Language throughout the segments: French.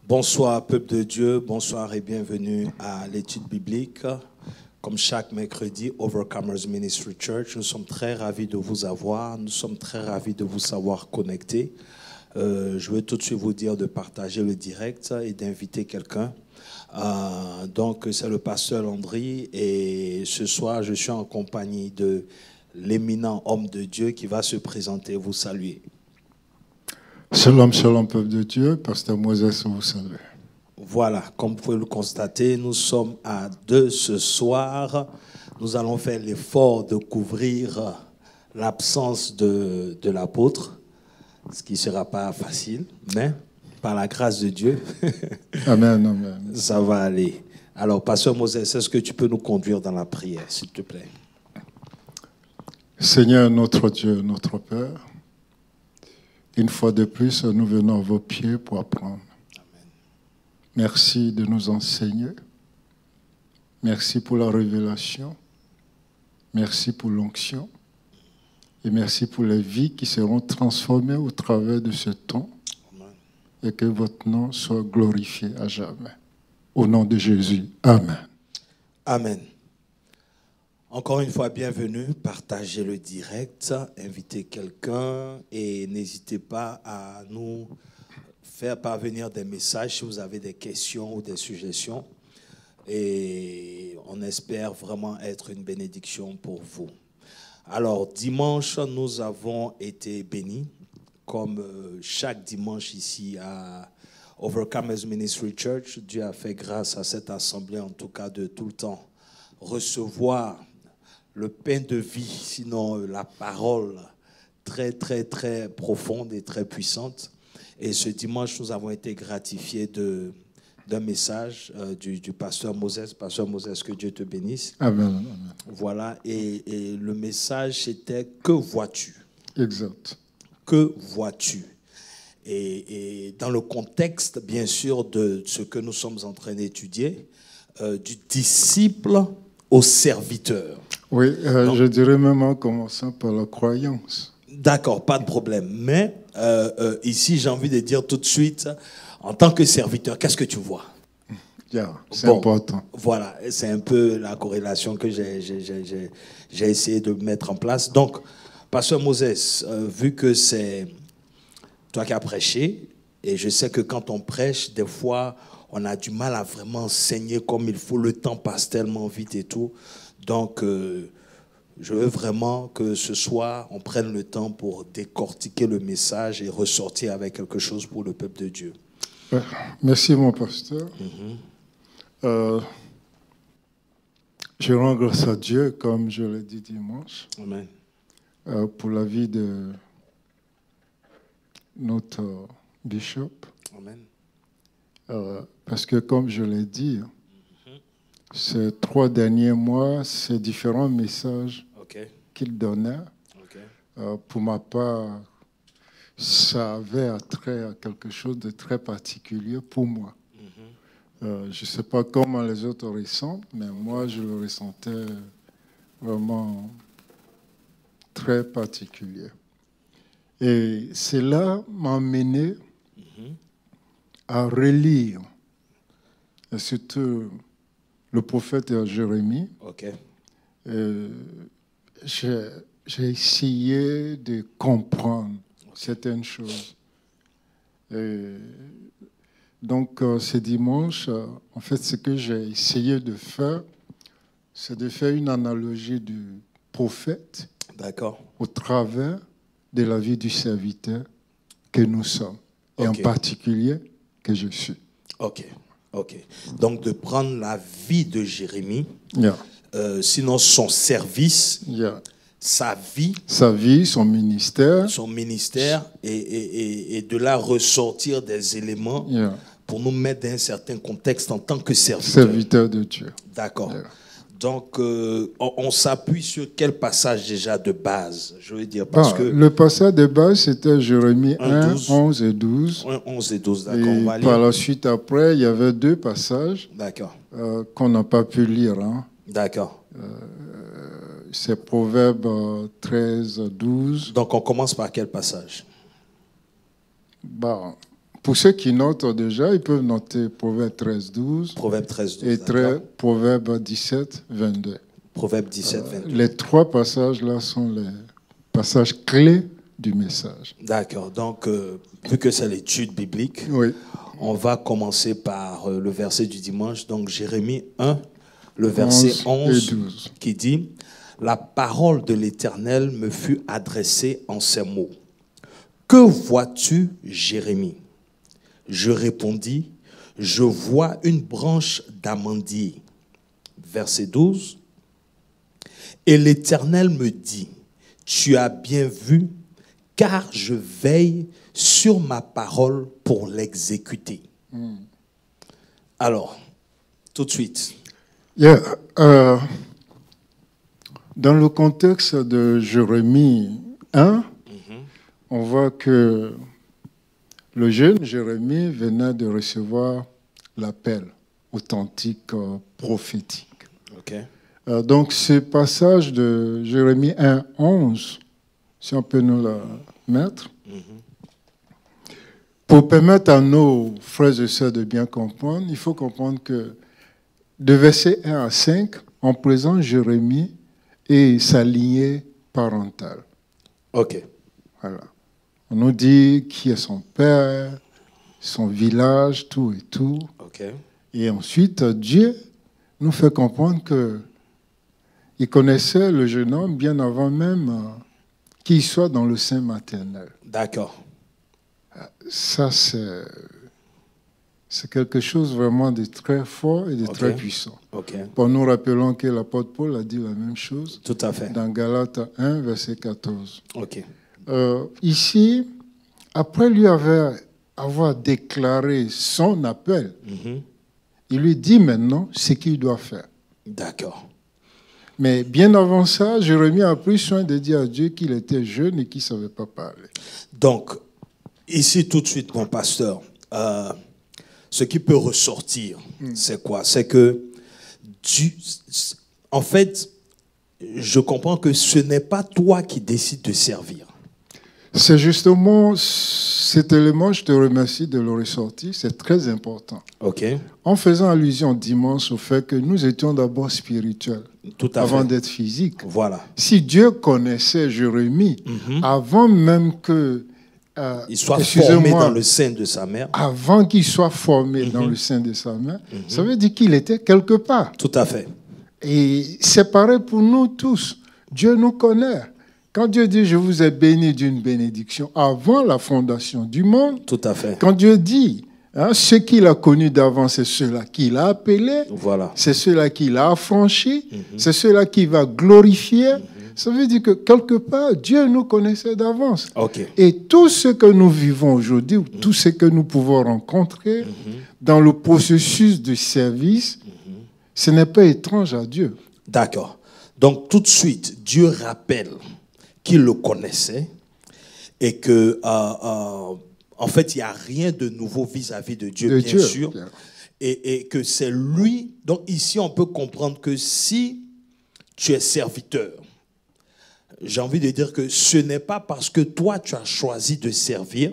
Bonsoir, peuple de Dieu, bonsoir et bienvenue à l'étude biblique. Comme chaque mercredi, Overcomers Ministry Church, nous sommes très ravis de vous avoir, nous sommes très ravis de vous savoir connectés. Je veux tout de suite vous dire de partager le direct et d'inviter quelqu'un. Donc, c'est le pasteur Landry et ce soir, je suis en compagnie de l'éminent homme de Dieu qui va se présenter et vous saluer. Shalom, shalom, peuple de Dieu. Pasteur Moses, vous salue. Voilà, comme vous pouvez le constater, nous sommes à deux ce soir. Nous allons faire l'effort de couvrir l'absence de l'apôtre, ce qui ne sera pas facile, mais par la grâce de Dieu, Amen, amen. Ça va aller. Alors, pasteur Moses, est-ce que tu peux nous conduire dans la prière, s'il te plaît? Seigneur, notre Dieu, notre Père, une fois de plus, nous venons à vos pieds pour apprendre. Amen. Merci de nous enseigner. Merci pour la révélation. Merci pour l'onction. Et merci pour les vies qui seront transformées au travers de ce temps. Amen. Et que votre nom soit glorifié à jamais. Au nom de Jésus. Amen. Amen. Encore une fois, bienvenue. Partagez le direct, invitez quelqu'un et n'hésitez pas à nous faire parvenir des messages si vous avez des questions ou des suggestions. Et on espère vraiment être une bénédiction pour vous. Alors, dimanche, nous avons été bénis, comme chaque dimanche ici à Overcomers Ministry Church. Dieu a fait grâce à cette assemblée, en tout cas de tout le temps, recevoir le pain de vie, sinon la parole très, très, très profonde et très puissante. Et ce dimanche, nous avons été gratifiés d'un message du pasteur Moses. Pasteur Moses, que Dieu te bénisse. Amen. Amen. Voilà, et le message c'était « Que vois-tu » ? Exact. Que vois-tu ? Et dans le contexte, bien sûr, de ce que nous sommes en train d'étudier, du disciple au serviteur. Oui, je dirais même en commençant par la croyance. D'accord, pas de problème. Mais ici, j'ai envie de dire tout de suite, en tant que serviteur, qu'est-ce que tu vois ? Yeah, c'est Bon, important. Voilà, c'est un peu la corrélation que j'ai essayé de mettre en place. Donc, pasteur Moses, vu que c'est toi qui as prêché, et je sais que quand on prêche, des fois, on a du mal à vraiment enseigner comme il faut, le temps passe tellement vite et tout. Donc, je veux vraiment que ce soir, on prenne le temps pour décortiquer le message et ressortir avec quelque chose pour le peuple de Dieu. Merci, mon pasteur. Je rends grâce à Dieu, comme je l'ai dit dimanche, Amen. pour la vie de notre bishop. Amen. Parce que, comme je l'ai dit, ces 3 derniers mois, ces différents messages qu'il donnait, pour ma part, ça avait attrait à quelque chose de très particulier pour moi. Je ne sais pas comment les autres ressentent, mais moi, je le ressentais vraiment très particulier. Et cela m'a amené à relire, et surtout le prophète Jérémie. J'ai essayé de comprendre certaines choses. Donc, ce dimanche, en fait, ce que j'ai essayé de faire, c'est de faire une analogie du prophète au travers de la vie du serviteur que nous sommes, et en particulier que je suis. Ok. Donc, de prendre la vie de Jérémie, sinon son service, sa vie, son ministère, et de là ressortir des éléments pour nous mettre dans un certain contexte en tant que serviteur de Dieu. D'accord. Donc, on s'appuie sur quel passage déjà de base? Je veux dire, parce que le passage de base, c'était Jérémie 1, 11 et 12. 1, 11 et 12, d'accord. Et on va lire. Par la suite, après, il y avait 2 passages qu'on n'a pas pu lire. D'accord. C'est Proverbe 13, 12. Donc, on commence par quel passage? Pour ceux qui notent déjà, ils peuvent noter Proverbe 13, 12. Proverbe 13, 12. Et Proverbe 17, 22. Proverbe 17, 22. Les trois passages-là sont les passages clés du message. D'accord. Donc, vu que c'est l'étude biblique, oui. On va commencer par le verset du dimanche. Donc, Jérémie 1, le verset 11 et 12. Qui dit « La parole de l'Éternel me fut adressée en ces mots. Que vois-tu, Jérémie ?» Je répondis, « Je vois une branche d'amandier. » Verset 12. « Et l'Éternel me dit, « Tu as bien vu, car je veille sur ma parole pour l'exécuter. » Alors, tout de suite. Dans le contexte de Jérémie 1, on voit que le jeune Jérémie venait de recevoir l'appel authentique prophétique. Okay. Donc, ce passage de Jérémie 1, 11, si on peut nous le mettre, pour permettre à nos frères et sœurs de bien comprendre, il faut comprendre que de versets 1 à 5, on présente Jérémie et sa lignée parentale. OK. Voilà. On nous dit qui est son père, son village, tout et tout. OK. Et ensuite, Dieu nous fait comprendre qu'il connaissait le jeune homme bien avant même qu'il soit dans le sein maternel. D'accord. Ça, c'est quelque chose vraiment de très fort et de très puissant. Okay. Pour nous rappelons que l'apôtre Paul a dit la même chose. Tout à fait. Dans Galates 1, verset 14. OK. Ici, après lui avoir déclaré son appel, il lui dit maintenant ce qu'il doit faire. D'accord. Mais bien avant ça, Jérémie a pris soin de dire à Dieu qu'il était jeune et qu'il ne savait pas parler. Donc, ici tout de suite, mon pasteur, ce qui peut ressortir, c'est quoi? C'est que, en fait, je comprends que ce n'est pas toi qui décides de servir. C'est justement cet élément, je te remercie de le ressortir, c'est très important. Okay. En faisant allusion dimanche au fait que nous étions d'abord spirituels avant d'être physiques. Voilà. Si Dieu connaissait Jérémie avant même que il soit formé dans le sein de sa mère. Avant qu'il soit formé dans le sein de sa mère, ça veut dire qu'il était quelque part. Tout à fait. Et c'est pareil pour nous tous. Dieu nous connaît. Quand Dieu dit « Je vous ai béni d'une bénédiction avant la fondation du monde », tout à fait. Quand Dieu dit ce qu'il a connu d'avant, c'est ceux-là qu'il a appelés, voilà. C'est ceux-là qu'il a affranchis, c'est ceux-là qu'il va glorifier. Ça veut dire que quelque part, Dieu nous connaissait d'avance. Okay. Et tout ce que nous vivons aujourd'hui, tout ce que nous pouvons rencontrer dans le processus de service, ce n'est pas étrange à Dieu. D'accord. Donc tout de suite, Dieu rappelle qu'il le connaissait et que, en fait, il n'y a rien de nouveau vis-à-vis de Dieu, bien sûr. Bien. Et que c'est lui. Donc ici, on peut comprendre que si tu es serviteur, j'ai envie de dire que ce n'est pas parce que toi, tu as choisi de servir,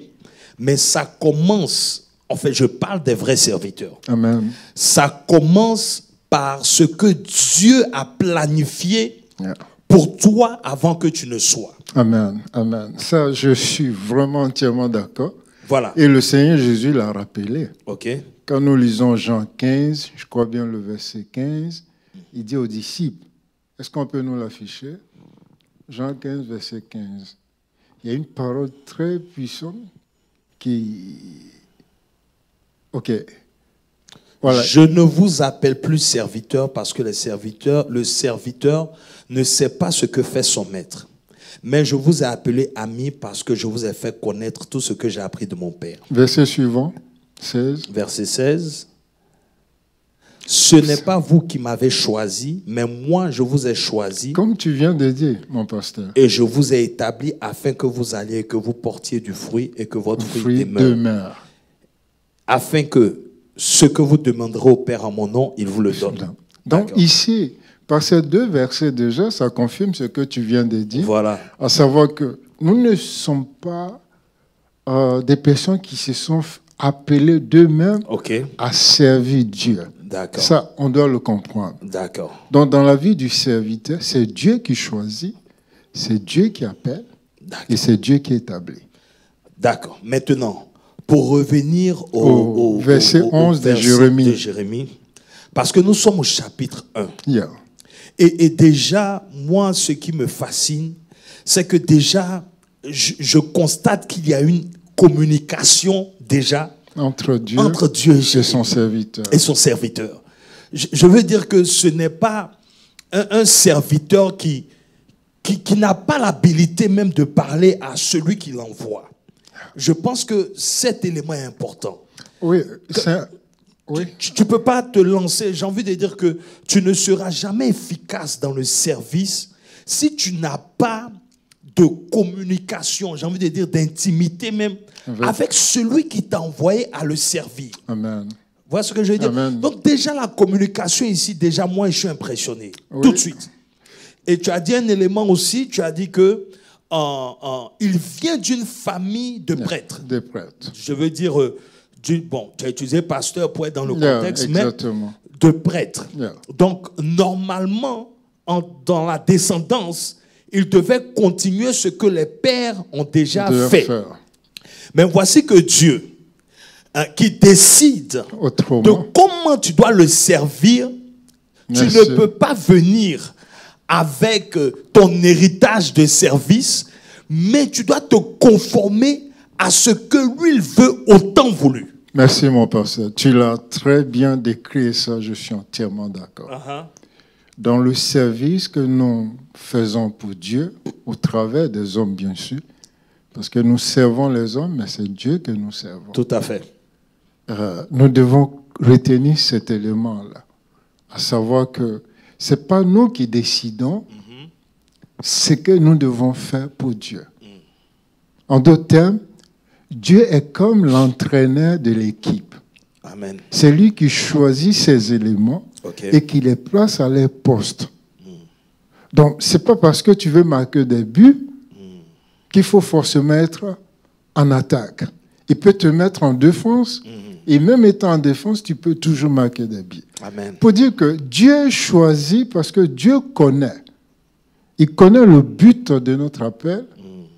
mais ça commence, en fait, je parle des vrais serviteurs. Amen. Ça commence par ce que Dieu a planifié pour toi avant que tu ne sois. Amen, amen. Ça, je suis vraiment entièrement d'accord. Voilà. Et le Seigneur Jésus l'a rappelé. OK. Quand nous lisons Jean 15, je crois bien le verset 15, il dit aux disciples, est-ce qu'on peut nous l'afficher? Jean 15, verset 15. Il y a une parole très puissante qui... OK. Voilà. Je ne vous appelle plus serviteur parce que le serviteur ne sait pas ce que fait son maître. Mais je vous ai appelé ami parce que je vous ai fait connaître tout ce que j'ai appris de mon Père. Verset suivant, 16. Verset 16. Ce n'est pas vous qui m'avez choisi, mais moi je vous ai choisi. Comme tu viens de dire, mon pasteur. Et je vous ai établi afin que vous alliez, que vous portiez du fruit et que votre fruit demeure. Afin que ce que vous demanderez au Père en mon nom, il vous le donne. Donc ici, par ces deux versets déjà, ça confirme ce que tu viens de dire. Voilà. À savoir que nous ne sommes pas des personnes qui se sont appelés d'eux-mêmes à servir Dieu. D'accord. Ça, on doit le comprendre. D'accord. Donc, dans la vie du serviteur, c'est Dieu qui choisit, c'est Dieu qui appelle et c'est Dieu qui établit. D'accord. Maintenant, pour revenir au verset 11 de Jérémie, parce que nous sommes au chapitre 1. Yeah. Et déjà, moi, ce qui me fascine, c'est que déjà, je constate qu'il y a une communication déjà entre Dieu et son serviteur. Je veux dire que ce n'est pas un serviteur qui n'a pas l'habilité même de parler à celui qui l'envoie. Je pense que cet élément est important. Oui, tu ne peux pas te lancer. J'ai envie de dire que tu ne seras jamais efficace dans le service si tu n'as pas de communication, j'ai envie de dire d'intimité même, avec celui qui t'a envoyé à le servir. Amen. Voilà ce que je veux dire. Amen. Donc déjà la communication ici, déjà moi je suis impressionné. Tout de suite. Et tu as dit un élément aussi, tu as dit que il vient d'une famille de prêtres. Des prêtres. Je veux dire, bon, tu as utilisé pasteur pour être dans le contexte, mais de prêtres. Donc normalement, dans la descendance, il devait continuer ce que les pères ont déjà fait. Mais voici que Dieu, qui décide de comment tu dois le servir, tu ne peux pas venir avec ton héritage de service, mais tu dois te conformer à ce que lui il veut autant voulu. Merci mon pasteur. Tu l'as très bien décrit et ça, je suis entièrement d'accord. Dans le service que nous faisons pour Dieu, au travers des hommes bien sûr, parce que nous servons les hommes, mais c'est Dieu que nous servons. Tout à fait. Nous devons retenir cet élément-là, à savoir que ce n'est pas nous qui décidons ce que nous devons faire pour Dieu. En d'autres termes, Dieu est comme l'entraîneur de l'équipe. Amen. C'est lui qui choisit ses éléments et qui les place à leur poste. Donc, ce n'est pas parce que tu veux marquer des buts qu'il faut forcément être en attaque. Il peut te mettre en défense et même étant en défense, tu peux toujours marquer des buts. Amen. Pour dire que Dieu choisit parce que Dieu connaît. Il connaît le but de notre appel,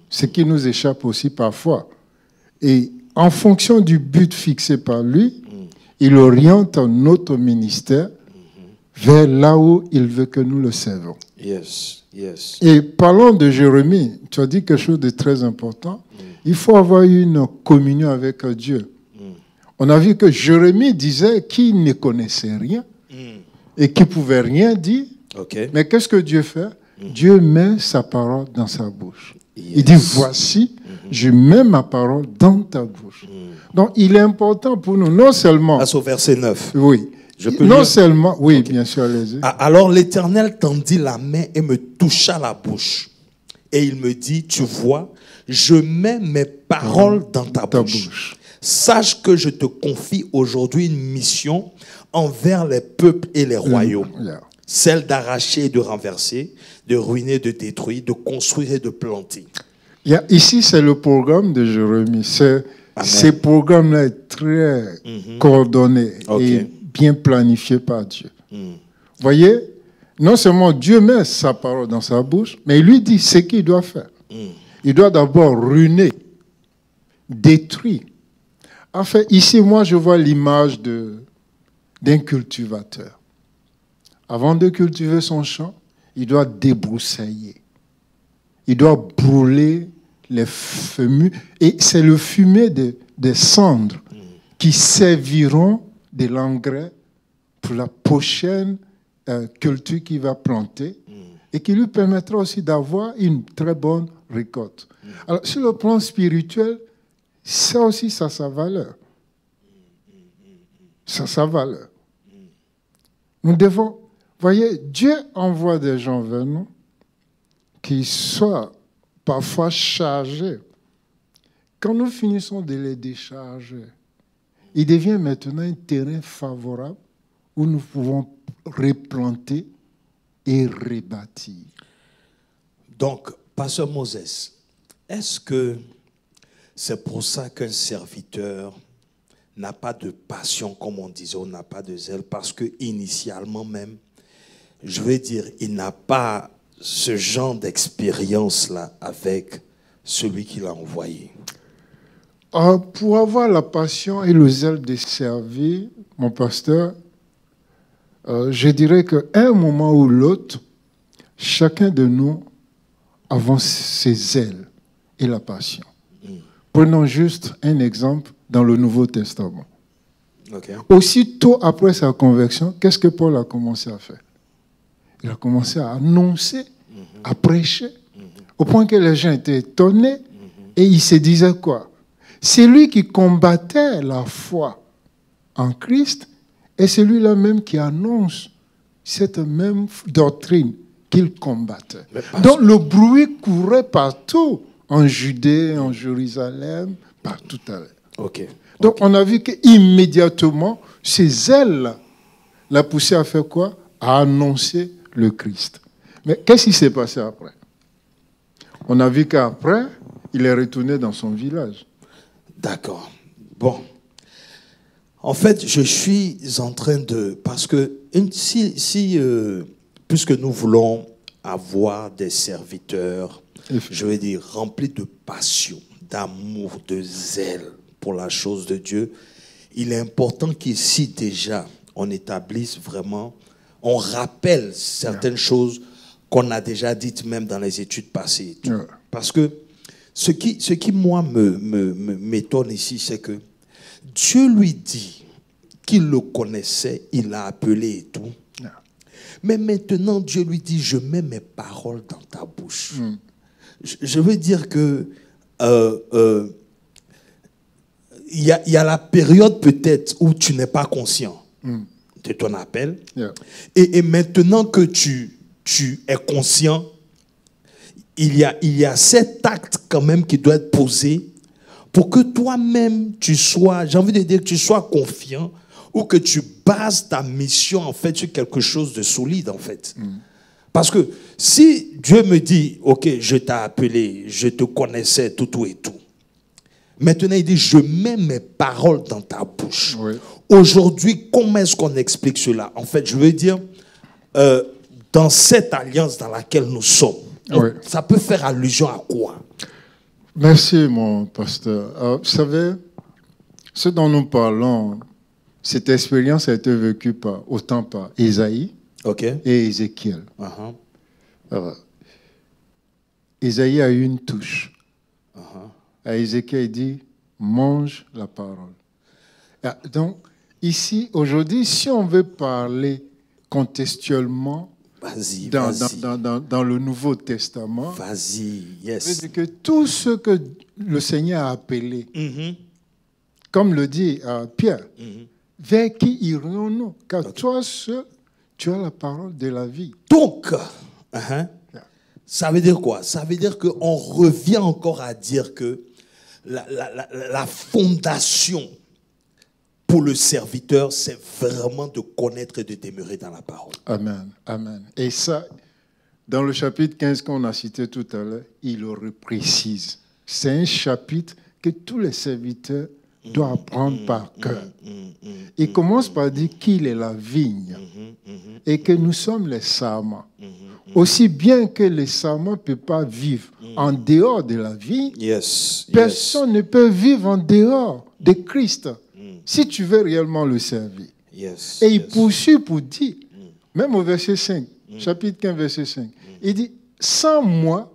ce qui nous échappe aussi parfois. Et en fonction du but fixé par lui, il oriente notre ministère vers là où il veut que nous le servons. Yes, yes. Et parlons de Jérémie, tu as dit quelque chose de très important. Il faut avoir une communion avec Dieu. On a vu que Jérémie disait qu'il ne connaissait rien et qu'il ne pouvait rien dire. Mais qu'est-ce que Dieu fait? Dieu met sa parole dans sa bouche. Il dit, voici, je mets ma parole dans ta bouche. Donc, il est important pour nous, non seulement... Passe au verset 9. Oui. Non seulement... Oui, bien sûr, allez-y. Alors, l'Éternel tendit la main et me toucha la bouche. Et il me dit, tu vois, je mets mes paroles dans ta bouche. Sache que je te confie aujourd'hui une mission envers les peuples et les royaumes. Celle d'arracher et de renverser, de ruiner, de détruire, de construire et de planter. Ici, c'est le programme de Jérémie. Ce programme-là est très coordonné et bien planifié par Dieu. Vous voyez, non seulement Dieu met sa parole dans sa bouche, mais il lui dit ce qu'il doit faire. Il doit d'abord ruiner, détruire. En fait, ici, moi, je vois l'image d'un cultivateur. Avant de cultiver son champ, il doit débroussailler. Il doit brûler les fumées. Et c'est le fumet des cendres qui serviront de l'engrais pour la prochaine culture qu'il va planter et qui lui permettra aussi d'avoir une très bonne récolte. Alors, sur le plan spirituel, ça aussi, ça a sa valeur. Ça a sa valeur. Nous devons... Voyez, Dieu envoie des gens vers nous qui soient parfois chargés. Quand nous finissons de les décharger, il devient maintenant un terrain favorable où nous pouvons replanter et rebâtir. Donc, Pasteur Moses, est-ce que c'est pour ça qu'un serviteur n'a pas de passion, comme on disait, on n'a pas de zèle, parce que initialement même, je veux dire, il n'a pas ce genre d'expérience-là avec celui qui l'a envoyé. Pour avoir la passion et le zèle de servir, mon pasteur, je dirais qu'à un moment ou l'autre, chacun de nous avons ses zèles et la passion. Prenons juste un exemple dans le Nouveau Testament. Okay. Aussitôt après sa conversion, qu'est-ce que Paul a commencé à faire? Il a commencé à annoncer, à prêcher, au point que les gens étaient étonnés et ils se disaient quoi? C'est lui qui combattait la foi en Christ et c'est lui-là même qui annonce cette même doctrine qu'il combattait. Donc le bruit courait partout, en Judée, en Jérusalem, partout à l'heure. Okay. Donc on a vu qu'immédiatement, ces zèles l'a poussé à faire quoi? À annoncer le Christ. Mais qu'est-ce qui s'est passé après? On a vu qu'après, il est retourné dans son village. D'accord. Bon. En fait, je suis en train de... Parce que puisque nous voulons avoir des serviteurs, je veux dire, remplis de passion, d'amour, de zèle pour la chose de Dieu, il est important qu'ici déjà, on établisse vraiment, on rappelle certaines choses qu'on a déjà dites même dans les études passées. Parce que ce qui moi, m'étonne ici, c'est que Dieu lui dit qu'il le connaissait, il l'a appelé et tout. Mais maintenant, Dieu lui dit, je mets mes paroles dans ta bouche. Je veux dire que il y a la période peut-être où tu n'es pas conscient de ton appel. Et maintenant que tu es conscient, il y a cet acte quand même qui doit être posé pour que toi-même tu sois, j'ai envie de dire que tu sois confiant ou que tu bases ta mission en fait sur quelque chose de solide en fait. Parce que si Dieu me dit, ok, je t'ai appelé, je te connaissais, tout et tout. Maintenant, il dit, je mets mes paroles dans ta bouche. Oui. Aujourd'hui, comment est-ce qu'on explique cela? En fait, je veux dire, dans cette alliance dans laquelle nous sommes, ça peut faire allusion à quoi? Merci, mon pasteur. Vous savez, ce dont nous parlons, cette expérience a été vécue autant par Ésaïe et Ézéchiel. Ésaïe a eu une touche. À Ézéchiel, il dit, mange la parole. Donc, ici, aujourd'hui, si on veut parler contextuellement dans le Nouveau Testament, c'est que tout ce que le Seigneur a appelé, comme le dit Pierre, vers qui irions-nous? Car toi seul, tu as la parole de la vie. Donc, ça veut dire quoi? Ça veut dire qu'on revient encore à dire que la fondation pour le serviteur, c'est vraiment de connaître et de demeurer dans la parole. Amen, amen. Et ça, dans le chapitre 15 qu'on a cité tout à l'heure, il le reprécise. C'est un chapitre que tous les serviteurs doivent apprendre par cœur. Il commence par dire qu'il est la vigne et que nous sommes les sarments. Aussi bien que les sarments ne peuvent pas vivre en dehors de la vie, personne ne peut vivre en dehors de Christ si tu veux réellement le servir. Et il poursuit pour dire, même au verset 5, chapitre 15, verset 5, il dit, sans moi,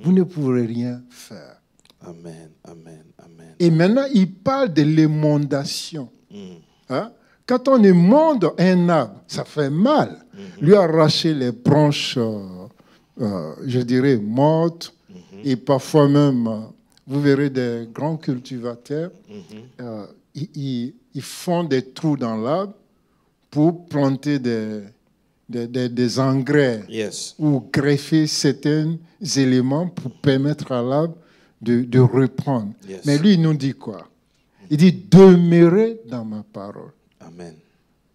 vous ne pourrez rien faire. Amen, amen, amen. Et maintenant, il parle de l'émondation. Quand on émonde un arbre, ça fait mal. Lui arracher les branches, je dirais, mortes, et parfois même, vous verrez des grands cultivateurs, ils font des trous dans l'arbre pour planter des engrais ou greffer certains éléments pour permettre à l'arbre de reprendre. Mais lui, il nous dit quoi? Il dit, demeurez dans ma parole. Amen.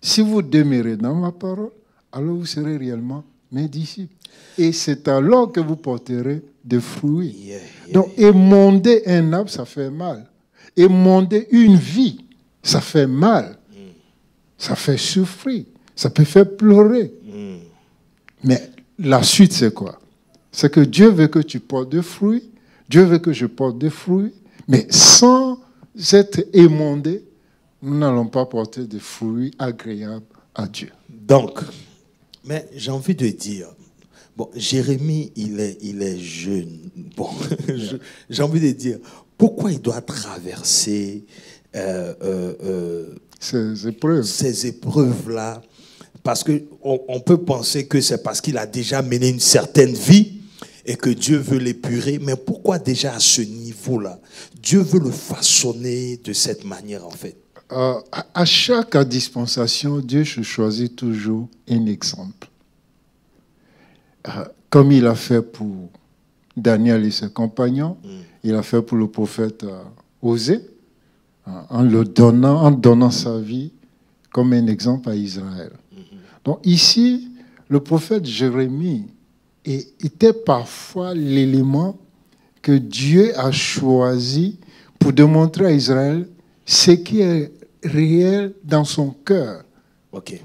Si vous demeurez dans ma parole, alors vous serez réellement mes disciples. Et c'est alors que vous porterez des fruits. Donc, émonder un arbre, ça fait mal. Émonder une vie, ça fait mal, ça fait souffrir, ça peut faire pleurer. Mais la suite, c'est quoi? C'est que Dieu veut que tu portes des fruits, Dieu veut que je porte des fruits, mais sans être émondé, nous n'allons pas porter des fruits agréables à Dieu. Donc, mais j'ai envie de dire, bon, Jérémie, il est jeune. Bon, j'ai envie de dire, pourquoi il doit traverser ces épreuves-là? Parce qu'on peut penser que c'est parce qu'il a déjà mené une certaine vie et que Dieu veut l'épurer. Mais pourquoi déjà à ce niveau-là? Dieu veut le façonner de cette manière, en fait. À chaque dispensation, Dieu choisit toujours un exemple. Comme il a fait pour Daniel et ses compagnons, il a fait pour le prophète Osée, en donnant sa vie comme un exemple à Israël. Donc ici, le prophète Jérémie était parfois l'élément que Dieu a choisi pour démontrer à Israël ce qui est réel dans son cœur. Ok.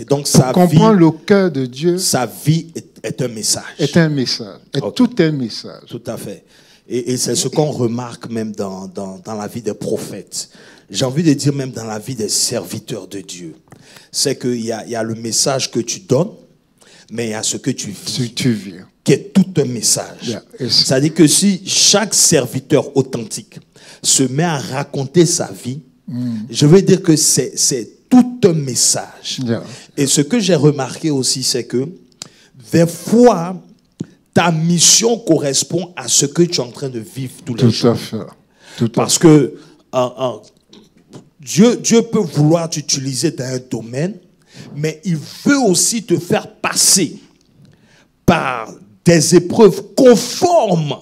Donc sa vie, comprendre le cœur de Dieu. Sa vie est un message. Est un message. Tout un message. Tout à fait. Et c'est ce qu'on remarque même dans la vie des prophètes. J'ai envie de dire même dans la vie des serviteurs de Dieu. C'est qu'il y a le message que tu donnes, mais il y a ce que tu vis. Qui est tout un message. Yeah. C'est-à-dire que si chaque serviteur authentique se met à raconter sa vie, je veux dire que c'est tout un message. Yeah. Et ce que j'ai remarqué aussi, c'est que des fois, ta mission correspond à ce que tu es en train de vivre tous les jours. Parce que Dieu peut vouloir t'utiliser dans un domaine, mais il veut aussi te faire passer par des épreuves conformes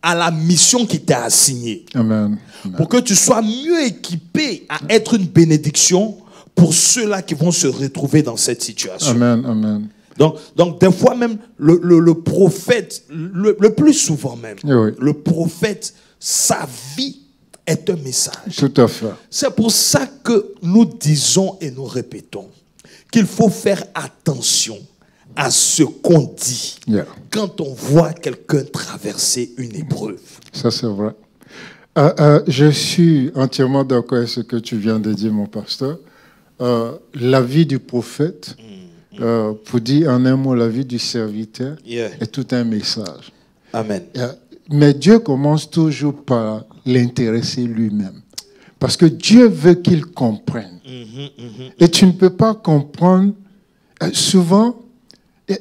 à la mission qui t'est assignée. Amen. Pour que tu sois mieux équipé à être une bénédiction pour ceux-là qui vont se retrouver dans cette situation. Amen. Amen. Donc des fois même, le prophète, le plus souvent même, oui. Le prophète, sa vie est un message. Tout à fait. C'est pour ça que nous disons et nous répétons qu'il faut faire attention à ce qu'on dit quand on voit quelqu'un traverser une épreuve. Ça, c'est vrai. Je suis entièrement d'accord avec ce que tu viens de dire, mon pasteur. La vie du prophète, pour dire en un mot, la vie du serviteur, est tout un message. Amen. Mais Dieu commence toujours par l'intéresser lui-même. Parce que Dieu veut qu'il comprenne. Et tu ne peux pas comprendre. Souvent,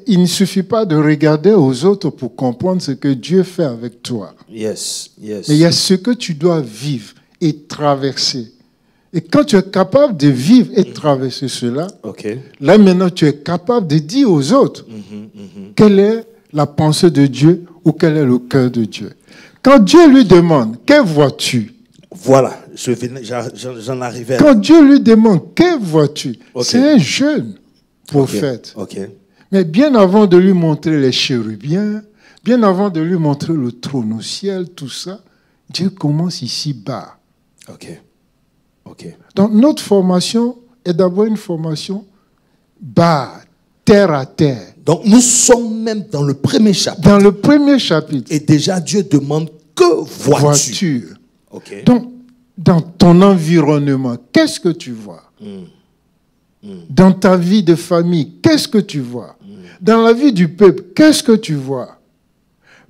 il ne suffit pas de regarder aux autres pour comprendre ce que Dieu fait avec toi. Yes. Mais il y a ce que tu dois vivre et traverser. Et quand tu es capable de vivre et de traverser cela, là maintenant tu es capable de dire aux autres quelle est la pensée de Dieu ou quel est le cœur de Dieu. Quand Dieu lui demande, que vois-tu? Voilà, j'en arrivais. Quand Dieu lui demande, que vois-tu? C'est un jeune prophète. Mais bien avant de lui montrer les chérubiens, bien avant de lui montrer le trône au ciel, tout ça, Dieu commence ici bas. Donc notre formation est d'abord une formation bas, terre à terre. Donc nous sommes même dans le premier chapitre. Dans le premier chapitre. Et déjà Dieu demande, que vois-tu? Donc dans ton environnement, qu'est-ce que tu vois? Dans ta vie de famille, qu'est-ce que tu vois? Dans la vie du peuple, qu'est-ce que tu vois?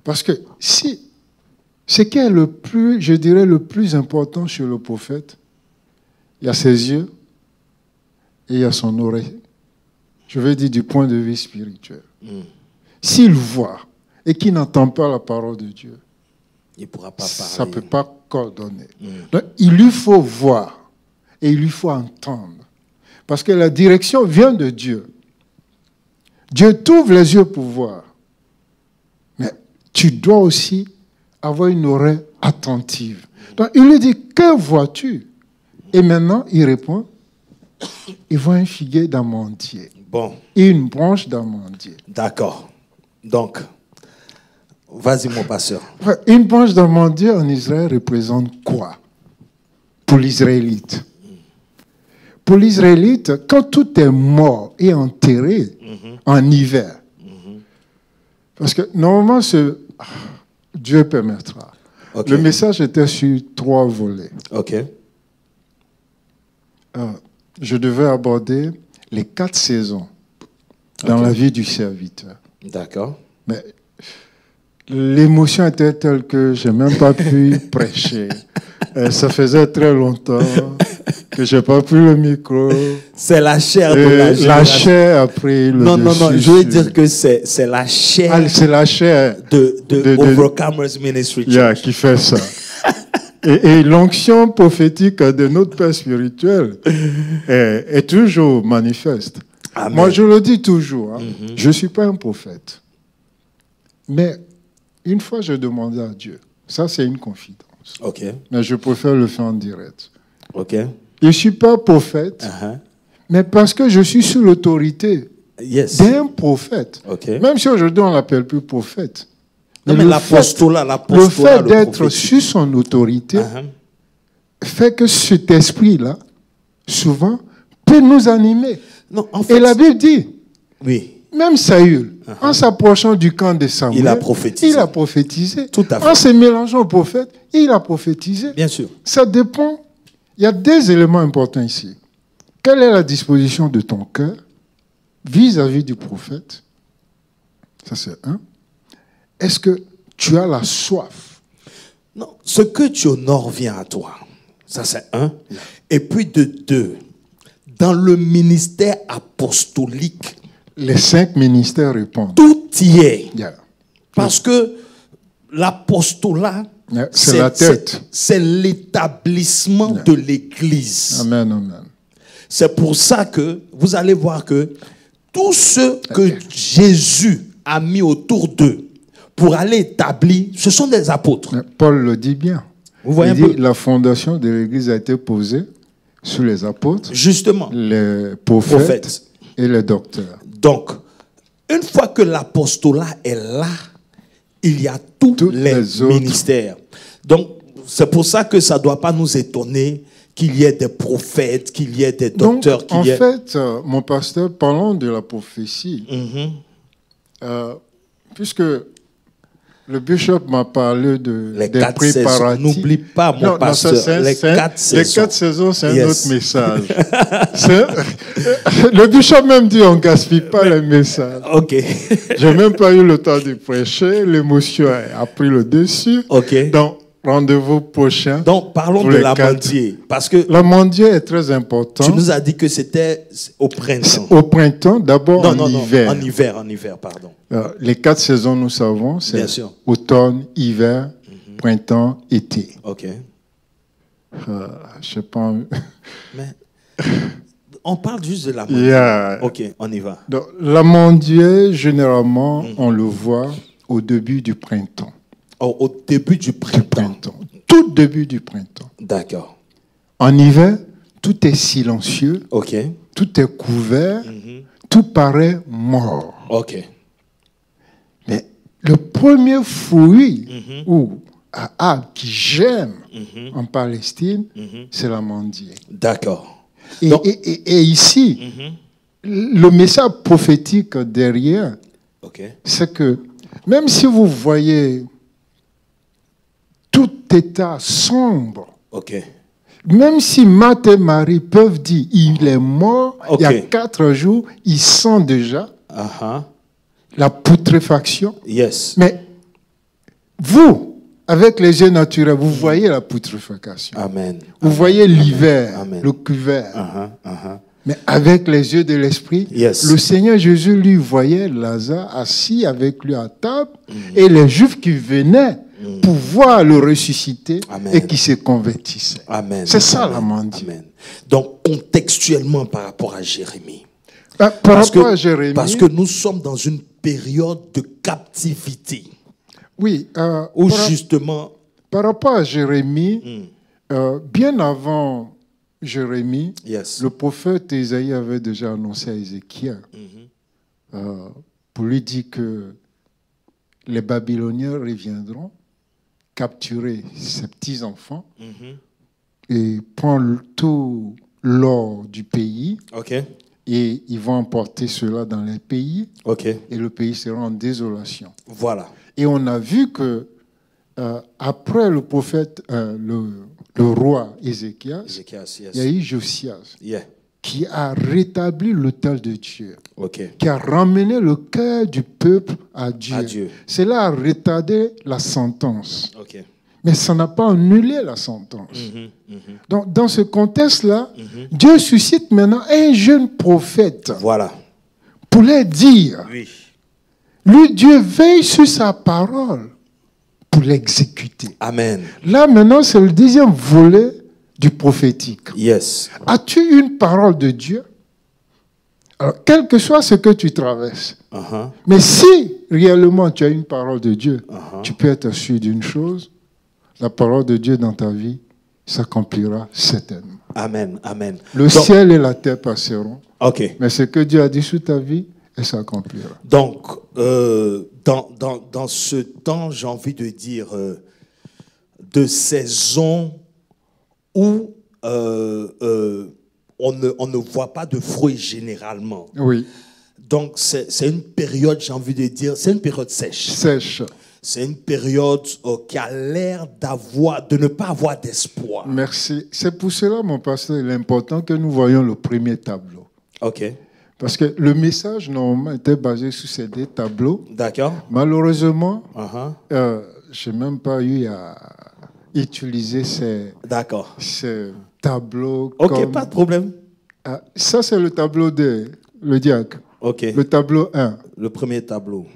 Parce que si ce qui est le plus, je dirais, le plus important chez le prophète, il y a ses yeux et il y a son oreille. Je veux dire du point de vue spirituel. S'il voit et qu'il n'entend pas la parole de Dieu, il pourra pas parler. Ça ne peut pas coordonner. Donc, il lui faut voir et il lui faut entendre. Parce que la direction vient de Dieu. Dieu t'ouvre les yeux pour voir. Mais tu dois aussi avoir une oreille attentive. Donc, il lui dit, que vois-tu? Et maintenant, il répond, il voit un figuier d'amandier. Et une branche d'amandier. D'accord. Donc, vas-y, mon pasteur. Une branche d'amandier en Israël représente quoi? pour l'Israélite. Pour l'Israélite, quand tout est mort et enterré en hiver, parce que normalement, Dieu permettra. Okay. Le message était sur 3 volets. Je devais aborder les 4 saisons dans la vie du serviteur. D'accord. Mais l'émotion était telle que je n'ai même pas pu prêcher. Ça faisait très longtemps que je n'ai pas pris le micro. C'est la chair de la génération. La chair a pris le dessus. Non, je veux dire que c'est la chair, c'est la chair de Overcomers Ministry Church qui fait ça. Et l'onction prophétique de notre Père spirituel est toujours manifeste. Amen. Moi, je le dis toujours, je ne suis pas un prophète. Mais une fois, je demandais à Dieu. Ça, c'est une confidence. Mais je préfère le faire en direct. Je ne suis pas prophète, mais parce que je suis sous l'autorité d'un prophète. Même si aujourd'hui, on ne l'appelle plus prophète. Non, mais l'apostolat, le fait d'être sous son autorité fait que cet esprit-là, souvent, peut nous animer. Non, en fait, et la Bible dit, même Saül, en s'approchant du camp de Samuel, il a prophétisé. Tout à fait. En se mélangeant aux prophètes, il a prophétisé. Bien sûr. Ça dépend. Il y a 2 éléments importants ici. Quelle est la disposition de ton cœur vis-à-vis du prophète? Ça, c'est 1. Est-ce que tu as la soif? Non, ce que tu honores vient à toi. Ça, c'est 1. Et puis de 2, dans le ministère apostolique, les 5 ministères répondent. Tout y est. Parce que l'apostolat, c'est la tête. C'est l'établissement de l'Église. Amen, amen. C'est pour ça que vous allez voir que tous ceux que Jésus a mis autour d'eux pour aller établir, ce sont des apôtres. Paul le dit bien. Vous voyez Il dit la fondation de l'Église a été posée sous les apôtres, justement, les prophètes et les docteurs. Donc, une fois que l'apostolat est là, il y a tous les ministères. Donc, c'est pour ça que ça ne doit pas nous étonner qu'il y ait des prophètes, qu'il y ait des docteurs. Donc, en fait, mon pasteur, parlons de la prophétie. Puisque le bishop m'a parlé des préparatifs. N'oublie pas, mon pasteur, les 4 saisons. Les 4 saisons, c'est un autre message. Le bishop même dit on ne gaspille pas les messages. Je n'ai même pas eu le temps de prêcher. L'émotion a pris le dessus. Donc, rendez-vous prochain. Donc, parlons de l'amandier. Parce que l'amandier est très important. Tu nous as dit que c'était au printemps. Au printemps, d'abord en hiver. En hiver, pardon. Les 4 saisons, nous savons, c'est automne, hiver, printemps, été. Je sais pas. Mais on parle juste de l'amandier. On y va. L'amandier, généralement, on le voit au début du printemps. Au début du printemps. Tout début du printemps. D'accord. En hiver, tout est silencieux. Tout est couvert. Tout paraît mort. Mais le premier fruit qui germe en Palestine, c'est l'amandier. D'accord. Et ici, le message prophétique derrière, c'est que même si vous voyez tout état sombre, même si Marthe et Marie peuvent dire il est mort, il y a 4 jours, ils sentent déjà la putréfaction. Mais vous, avec les yeux naturels, vous voyez la putréfaction. Vous voyez l'hiver, le couvert. Mais avec les yeux de l'esprit, le Seigneur Jésus, lui, voyait Lazare assis avec lui à table et les Juifs qui venaient pour voir le ressusciter et qui se convertissaient. C'est ça l'amandier. Donc, contextuellement par rapport à Jérémie. Parce que nous sommes dans une période de captivité. Oui. Justement... Par rapport à Jérémie, bien avant Jérémie, le prophète Isaïe avait déjà annoncé à Ézéchiel pour lui dire que les Babyloniens reviendront capturer ses petits-enfants et prend tout l'or du pays. OK. Et ils vont emporter cela dans les pays. OK. Et le pays sera en désolation. Voilà. Et on a vu que après le prophète, le roi Ézéchias, Yes. il y a eu Josias, Yeah. qui a rétabli l'autel de Dieu, OK. qui a ramené le cœur du peuple à Dieu. À Dieu. Cela a retardé la sentence. OK. Mais ça n'a pas annulé la sentence. Donc, dans ce contexte-là, Dieu suscite maintenant un jeune prophète. Voilà. Pour leur dire, Oui. lui, Dieu veille sur sa parole pour l'exécuter. Amen. Là, maintenant, c'est le deuxième volet du prophétique. Yes. As-tu une parole de Dieu? Alors, quel que soit ce que tu traverses. Mais si réellement tu as une parole de Dieu, tu peux être sûr d'une chose, la parole de Dieu dans ta vie s'accomplira certainement. Amen. Amen. Le ciel et la terre passeront. OK. Mais ce que Dieu a dit sur ta vie, elle s'accomplira. Donc, dans ce temps, j'ai envie de dire, de saison où on ne voit pas de fruits généralement. Oui. Donc, c'est une période, j'ai envie de dire, c'est une période sèche. Sèche. C'est une période qui a l'air de ne pas avoir d'espoir. Merci. C'est pour cela, mon pasteur, il est important que nous voyions le premier tableau. OK. Parce que le message, normalement, était basé sur ces deux tableaux. D'accord. Malheureusement, je n'ai même pas eu à utiliser ces tableaux. OK, comme... pas de problème. Ça, c'est le tableau de le diacre. OK. Le tableau 1. Le premier tableau.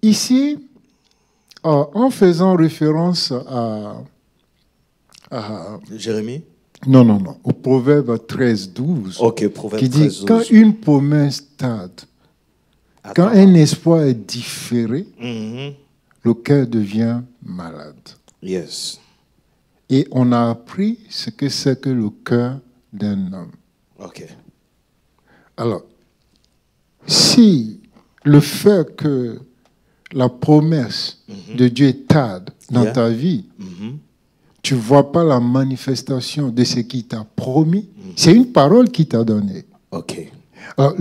Ici, en faisant référence à Jérémie? Non. Au Proverbe 13, 12. OK, Proverbe qui 13, dit, 12. quand une promesse tarde, quand un espoir est différé, le cœur devient malade. Yes. Et on a appris ce que c'est que le cœur d'un homme. OK. Alors, si le fait que la promesse de Dieu est tarde dans ta vie, tu ne vois pas la manifestation de ce qu'il t'a promis, c'est une parole qu'il t'a donnée. OK. Alors,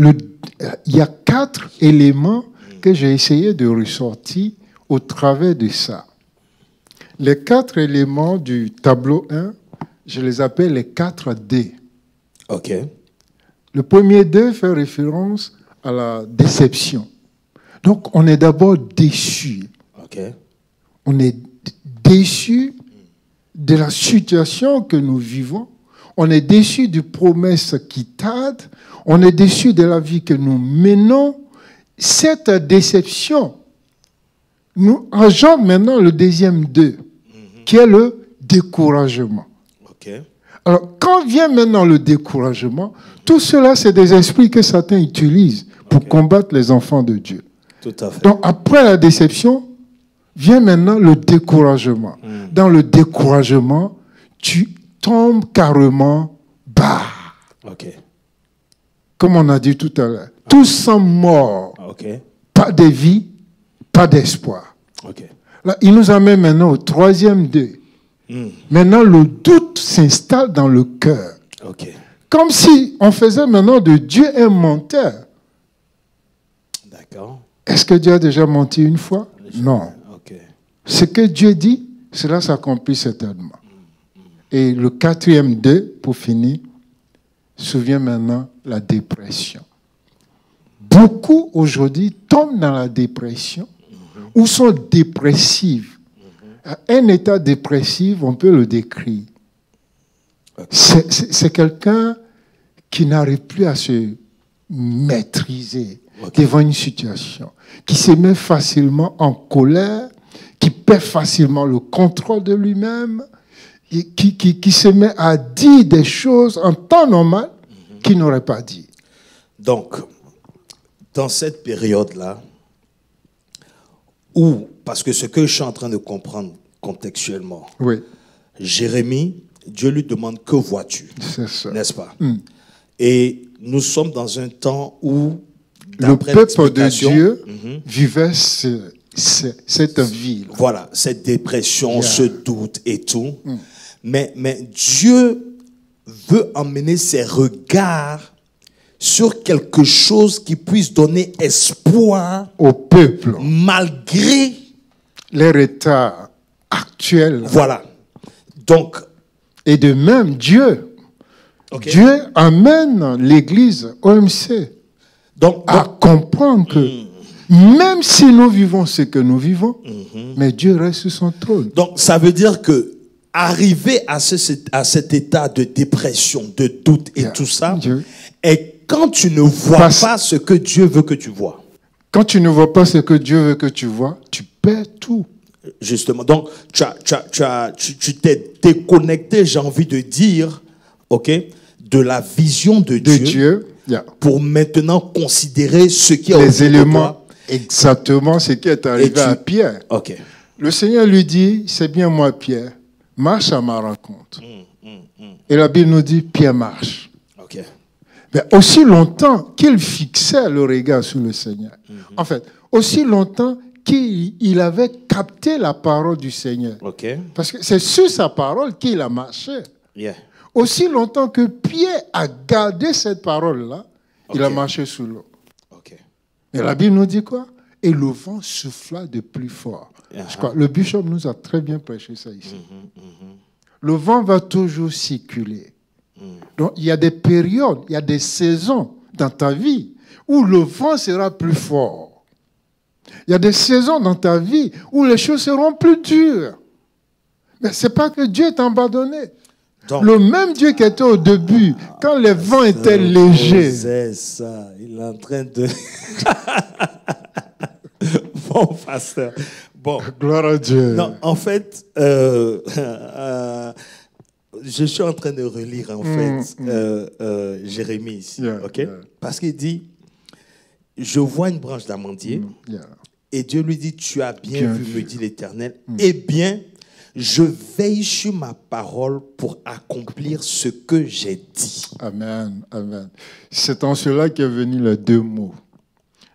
il y a 4 éléments que j'ai essayé de ressortir au travers de ça. Les 4 éléments du tableau 1, je les appelle les 4 D. OK. Le premier D fait référence à la déception. Donc, on est d'abord déçu. OK. On est déçu de la situation que nous vivons. On est déçu des promesses qui tardent. On est déçu de la vie que nous menons. Cette déception nous engendre maintenant le deuxième D, qui est le découragement. OK. Alors, quand vient maintenant le découragement, tout cela, c'est des esprits que Satan utilise pour combattre les enfants de Dieu. Tout à fait. Donc, après la déception, vient maintenant le découragement. Dans le découragement, tu tombes carrément bas. OK. Comme on a dit tout à l'heure. Tous sont morts. OK. Pas de vie, pas d'espoir. OK. Là, il nous amène maintenant au troisième D. Maintenant, le doute s'installe dans le cœur. OK. Comme si on faisait maintenant de Dieu un menteur. D'accord. Est-ce que Dieu a déjà menti une fois? Non. OK. Ce que Dieu dit, cela s'accomplit certainement. Et le quatrième D, pour finir, souvient maintenant la dépression. Beaucoup aujourd'hui tombent dans la dépression ou sont dépressifs. Un état dépressif, on peut le décrire. C'est quelqu'un qui n'arrive plus à se maîtriser devant une situation, qui se met facilement en colère, qui perd facilement le contrôle de lui-même, et qui se met à dire des choses en temps normal qu'il n'aurait pas dit. Donc, dans cette période-là, où, parce que ce que je suis en train de comprendre contextuellement, oui. Jérémie, Dieu lui demande que vois-tu, n'est-ce pas? Et nous sommes dans un temps où le peuple de Dieu vivait cette vie. Voilà, cette dépression, ce doute et tout. Mais Dieu veut emmener ses regards sur quelque chose qui puisse donner espoir au peuple, malgré leur état actuel. Voilà. Donc, et de même, Dieu amène l'Église OMC à comprendre que même si nous vivons ce que nous vivons, mais Dieu reste sur son trône. Donc, ça veut dire que arriver à cet état de dépression, de doute et tout ça, et quand tu ne vois pas ce que Dieu veut que tu vois. Quand tu ne vois pas ce que Dieu veut que tu vois, tu perds tout. Justement. Donc, tu t'es déconnecté, j'ai envie de dire, de la vision de Dieu pour maintenant considérer ce qui est les éléments, exactement ce qui est arrivé à Pierre. Le Seigneur lui dit, c'est bien moi, Pierre, marche à ma rencontre. Et la Bible nous dit, Pierre marche. Mais aussi longtemps qu'il fixait le regard sur le Seigneur, en fait, aussi longtemps qu'il avait capté la parole du Seigneur. Parce que c'est sur sa parole qu'il a marché. Aussi longtemps que Pierre a gardé cette parole-là, il a marché sous l'eau. Et la Bible nous dit quoi? Et le vent souffla de plus fort. Je crois, le bishop nous a très bien prêché ça ici. Le vent va toujours circuler. Donc, il y a des périodes, il y a des saisons dans ta vie où le vent sera plus fort. Il y a des saisons dans ta vie où les choses seront plus dures. Mais ce n'est pas que Dieu t'a abandonné. Donc, le même Dieu qui était au début, quand les vents étaient légers. C'est ça, il est en train de... Bon, pasteur. Bon. Gloire à Dieu. Non, en fait... je suis en train de relire, en fait, Jérémie ici, parce qu'il dit, je vois une branche d'amandier, et Dieu lui dit, tu as bien vu, me dit l'Éternel, eh bien, je veille sur ma parole pour accomplir ce que j'ai dit. Amen, amen. C'est en cela qu'est venu les deux mots.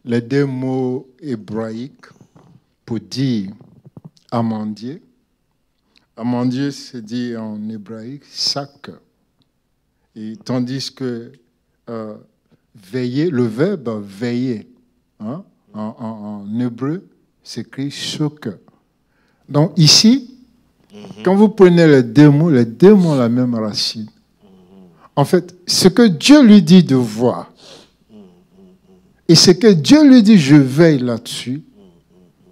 Les deux mots hébraïques pour dire amandier. Amandier, c'est dit en hébraïque, sac. Et tandis que veiller, le verbe veiller, hein, en hébreu, s'écrit shok. Donc ici, quand vous prenez les deux mots ont la même racine. En fait, ce que Dieu lui dit de voir, et ce que Dieu lui dit, je veille là-dessus,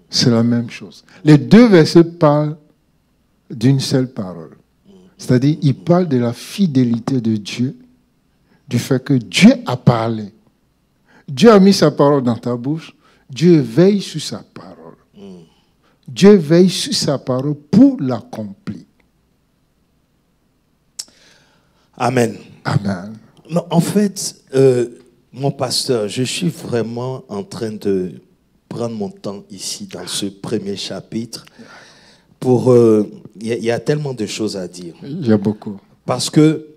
c'est la même chose. Les deux versets parlent d'une seule parole. C'est-à-dire, il parle de la fidélité de Dieu, du fait que Dieu a parlé. Dieu a mis sa parole dans ta bouche, Dieu veille sur sa parole. Dieu veille sur sa parole pour l'accomplir. Amen. Amen. Non, en fait, mon pasteur, je suis vraiment en train de prendre mon temps ici dans ce premier chapitre pour... Il y a tellement de choses à dire. Il y a beaucoup. Parce que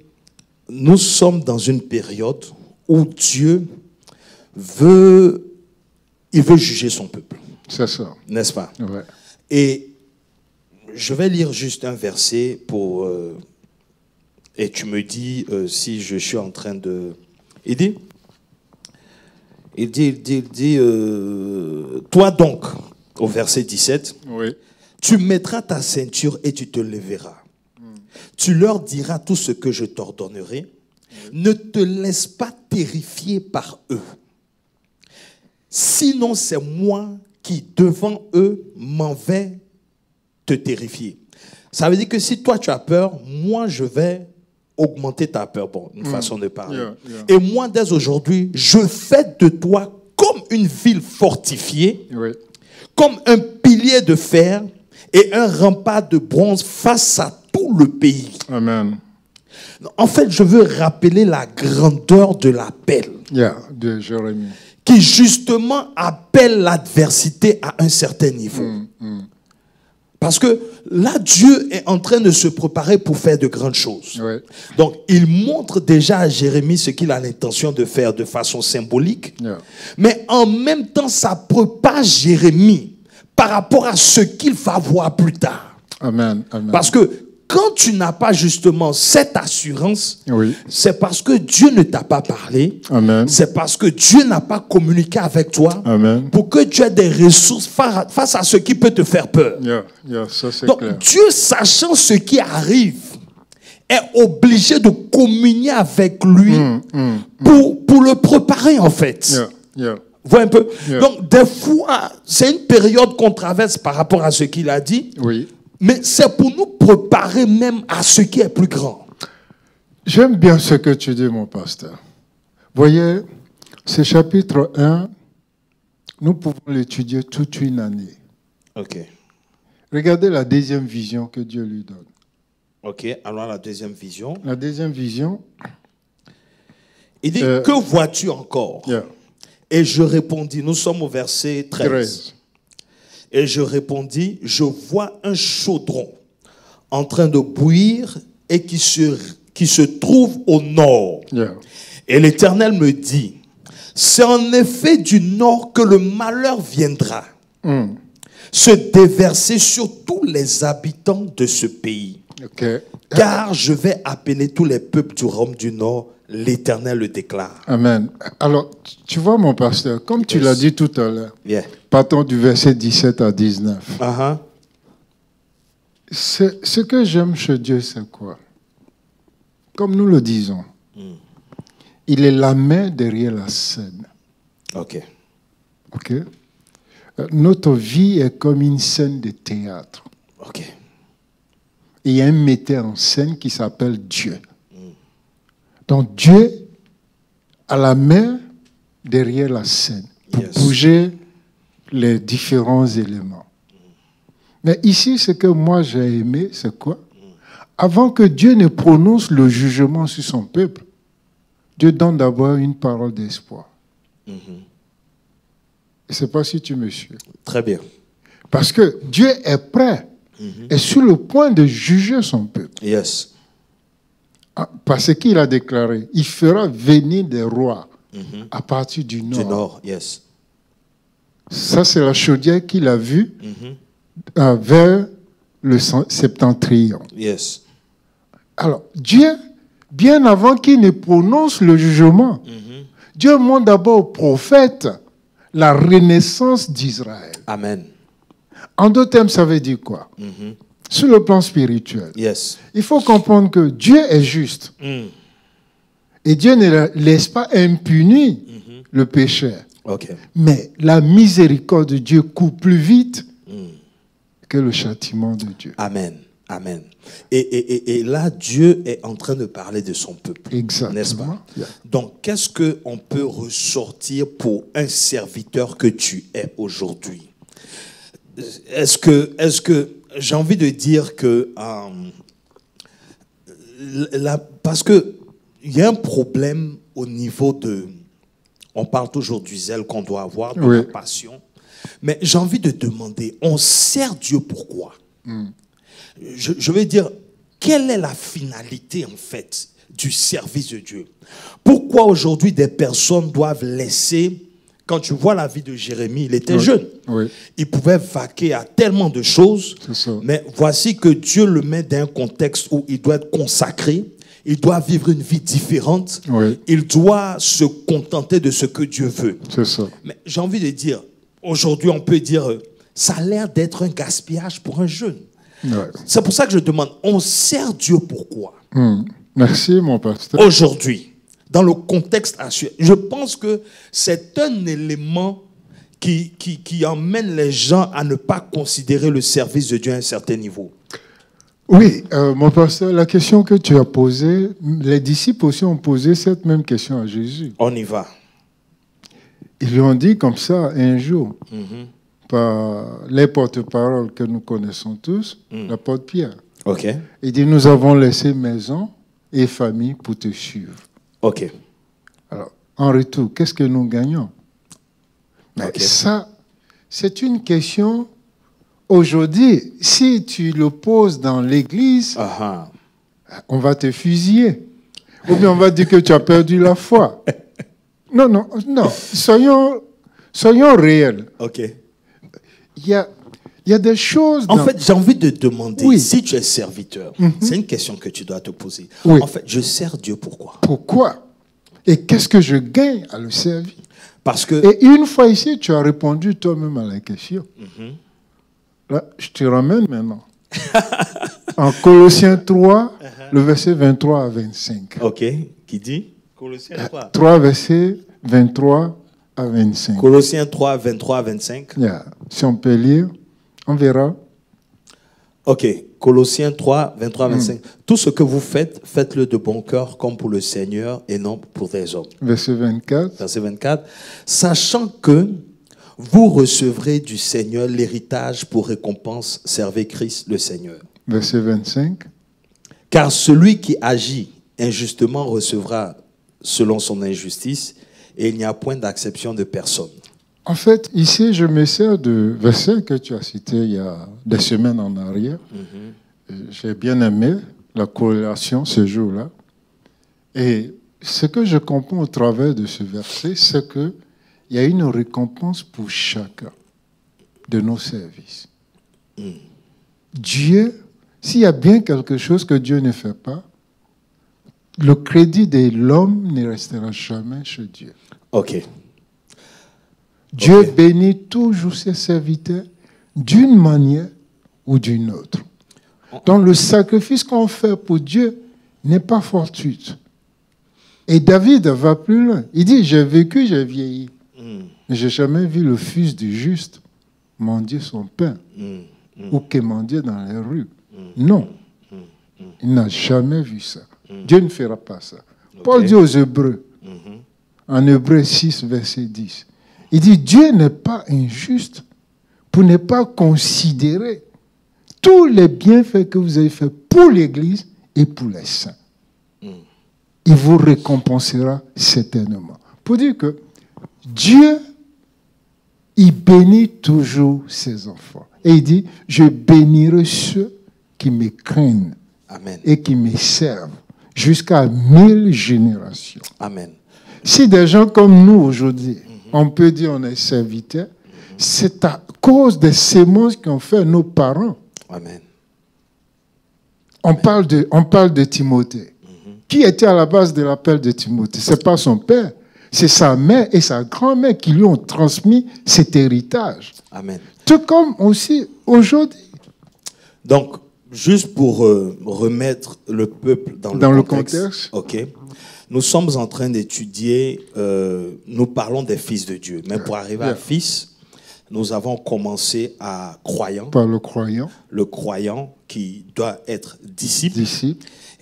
nous sommes dans une période où Dieu veut juger son peuple. C'est ça. N'est-ce pas? Ouais. Et je vais lire juste un verset pour... et tu me dis si je suis en train de... Il dit, toi donc, au verset 17, oui. Tu mettras ta ceinture et tu te lèveras. Tu leur diras tout ce que je t'ordonnerai. Ne te laisse pas terrifier par eux. Sinon, c'est moi qui, devant eux, m'en vais te terrifier. Ça veut dire que si toi, tu as peur, moi, je vais augmenter ta peur. Bon, une façon de parler. Et moi, dès aujourd'hui, je fais de toi comme une ville fortifiée, comme un pilier de fer et un rempart de bronze face à tout le pays. Amen. En fait, je veux rappeler la grandeur de l'appel. De Jérémie. Qui justement appelle l'adversité à un certain niveau. Parce que là, Dieu est en train de se préparer pour faire de grandes choses. Donc, il montre déjà à Jérémie ce qu'il a l'intention de faire de façon symbolique. Mais en même temps, ça prépare Jérémie par rapport à ce qu'il va voir plus tard. Amen. Amen. Parce que quand tu n'as pas justement cette assurance, Oui. c'est parce que Dieu ne t'a pas parlé. Amen. C'est parce que Dieu n'a pas communiqué avec toi. Amen. Pour que tu aies des ressources face à ce qui peut te faire peur. Ça c'est Donc clair. Dieu, sachant ce qui arrive, est obligé de communier avec lui pour le préparer en fait. Vois un peu. Donc des fois, c'est une période qu'on traverse par rapport à ce qu'il a dit. Oui. Mais c'est pour nous préparer même à ce qui est plus grand. J'aime bien ce que tu dis, mon pasteur. Voyez, ce chapitre 1, nous pouvons l'étudier toute une année. Ok. Regardez la deuxième vision que Dieu lui donne. Ok, alors la deuxième vision. La deuxième vision. Il dit, que vois-tu encore? Yeah. Et je répondis, nous sommes au verset 13. Et je répondis, je vois un chaudron en train de bouillir et qui se trouve au nord. Yeah. Et l'Éternel me dit, c'est en effet du nord que le malheur viendra se déverser sur tous les habitants de ce pays. Okay. Car je vais appeler tous les peuples du royaume du nord, l'Éternel le déclare. Amen. Alors, tu vois, mon pasteur, comme tu l'as dit tout à l'heure, partons du verset 17 à 19. Ce que j'aime chez Dieu, c'est quoi? Comme nous le disons, il est la main derrière la scène. Ok. Ok. Notre vie est comme une scène de théâtre. Ok. Et il y a un metteur en scène qui s'appelle Dieu. Donc Dieu a la main derrière la scène pour bouger les différents éléments. Mais ici, ce que moi j'ai aimé, c'est quoi? Avant que Dieu ne prononce le jugement sur son peuple, Dieu donne d'abord une parole d'espoir. Je ne sais pas si tu me suis. Très bien. Parce que Dieu est prêt, est sur le point de juger son peuple. Yes. Parce qu'il a déclaré, il fera venir des rois à partir du nord. Du nord, yes. Ça, c'est la chaudière qu'il a vue vers le septentrion. Yes. Alors, Dieu, bien avant qu'il ne prononce le jugement, Dieu montre d'abord au prophète la renaissance d'Israël. Amen. En d'autres termes, ça veut dire quoi? Sur le plan spirituel, il faut comprendre que Dieu est juste. Et Dieu ne laisse pas impuni le pécheur. Okay. Mais la miséricorde de Dieu court plus vite que le châtiment de Dieu. Amen. Amen. Et là, Dieu est en train de parler de son peuple. Exactement. N'est-ce pas? Donc, qu'est-ce qu'on peut ressortir pour un serviteur que tu es aujourd'hui? Est-ce que j'ai envie de dire que parce que il y a un problème au niveau de, on parle toujours du zèle qu'on doit avoir, de la passion, mais j'ai envie de demander, on sert Dieu pourquoi? Je veux dire, quelle est la finalité en fait du service de Dieu? Pourquoi aujourd'hui des personnes doivent laisser... Quand tu vois la vie de Jérémie, il était jeune. Il pouvait vaquer à tellement de choses. Mais voici que Dieu le met dans un contexte où il doit être consacré. Il doit vivre une vie différente. Il doit se contenter de ce que Dieu veut. Mais j'ai envie de dire, aujourd'hui on peut dire, ça a l'air d'être un gaspillage pour un jeune. C'est pour ça que je demande, on sert Dieu pourquoi? Merci mon pasteur. Aujourd'hui. Dans le contexte actuel. Je pense que c'est un élément qui emmène les gens à ne pas considérer le service de Dieu à un certain niveau. Oui, mon pasteur, la question que tu as posée, les disciples aussi ont posé cette même question à Jésus. On y va. Ils lui ont dit comme ça un jour, par les porte-paroles que nous connaissons tous, l'apôtre Pierre. Il dit, nous avons laissé maison et famille pour te suivre. Alors, en retour, qu'est-ce que nous gagnons? Ça, c'est une question. Aujourd'hui, si tu le poses dans l'église, on va te fusiller. Ou bien on va dire que tu as perdu la foi. Non. Soyons réels. Il y a des choses... En fait, j'ai envie de demander, oui. Si tu es serviteur, c'est une question que tu dois te poser. Oui. En fait, je sers Dieu pourquoi? Pourquoi? Et qu'est-ce que je gagne à le servir? Parce que... Et une fois ici, tu as répondu toi-même à la question. Là, je te ramène maintenant. En Colossiens 3, le verset 23 à 25. Ok, qui dit? Colossiens 3. 3, verset 23 à 25. Colossiens 3, 23 à 25. Yeah. Si on peut lire, on verra. Ok, Colossiens 3, 23 à 25. Tout ce que vous faites, faites-le de bon cœur, comme pour le Seigneur et non pour des hommes. Verset 24. Verset 24. Sachant que vous recevrez du Seigneur l'héritage pour récompense, servez Christ le Seigneur. Verset 25. Car celui qui agit injustement recevra selon son injustice, et il n'y a point d'acception de personne. En fait, ici, je me sers de verset que tu as cité il y a des semaines en arrière. J'ai bien aimé la corrélation ce jour-là. Et ce que je comprends au travers de ce verset, c'est qu'il y a une récompense pour chacun de nos services. Dieu, s'il y a bien quelque chose que Dieu ne fait pas, le crédit de l'homme ne restera jamais chez Dieu. Ok. Dieu bénit toujours ses serviteurs d'une manière ou d'une autre. Donc le sacrifice qu'on fait pour Dieu n'est pas fortuit. Et David va plus loin. Il dit, j'ai vécu, j'ai vieilli. Mais je n'ai jamais vu le fils du juste mendier son pain ou quémander dans les rues. Non. Il n'a jamais vu ça. Dieu ne fera pas ça. Paul dit aux Hébreux, en Hébreux 6, verset 10, il dit, Dieu n'est pas injuste pour ne pas considérer tous les bienfaits que vous avez faits pour l'Église et pour les saints. Il vous récompensera certainement. Pour dire que Dieu, il bénit toujours ses enfants. Et il dit, je bénirai ceux qui me craignent. Amen. Et qui me servent jusqu'à 1000 générations. Amen. Si des gens comme nous aujourd'hui, on peut dire on est serviteurs, c'est à cause des sémences qu'ont fait nos parents. Amen. On parle de Timothée. Qui était à la base de l'appel de Timothée? Ce n'est pas son père, c'est sa mère et sa grand-mère qui lui ont transmis cet héritage. Amen. Tout comme aussi aujourd'hui. Donc, juste pour remettre le peuple dans le contexte. Ok. Nous sommes en train d'étudier, nous parlons des fils de Dieu. Mais pour arriver à fils, nous avons commencé à croyant. Par le croyant. Le croyant qui doit être disciple.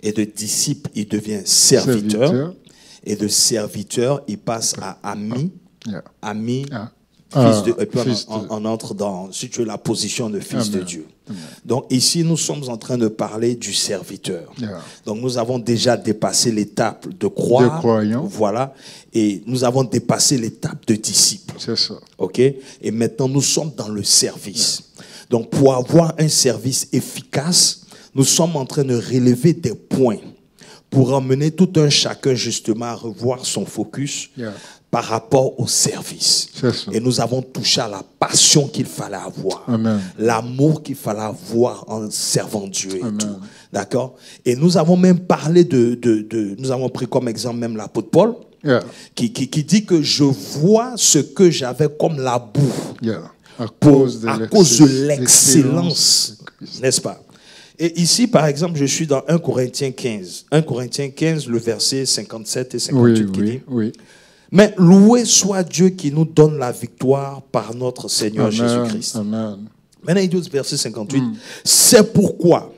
Et de disciple, il devient serviteur. Et de serviteur, il passe à ami. Ami. Fils de, et puis on entre dans, si tu veux, la position de fils de Dieu. Donc ici, nous sommes en train de parler du serviteur. Donc nous avons déjà dépassé l'étape de croire. Voilà. Et nous avons dépassé l'étape de disciple. C'est ça. OK? Et maintenant, nous sommes dans le service. Donc pour avoir un service efficace, nous sommes en train de relever des points pour emmener tout un chacun justement à revoir son focus par rapport au service. Et nous avons touché à la passion qu'il fallait avoir, l'amour qu'il fallait avoir en servant Dieu et tout. D'accord? Et nous avons même parlé nous avons pris comme exemple même l'apôtre Paul, qui dit que je vois ce que j'avais comme la boue à cause de l'excellence, n'est-ce pas? Et ici, par exemple, je suis dans 1 Corinthiens 15. 1 Corinthiens 15, le verset 57 et 58 qui dit mais loué soit Dieu qui nous donne la victoire par notre Seigneur Jésus-Christ. Maintenant, il dit au verset 58, c'est pourquoi,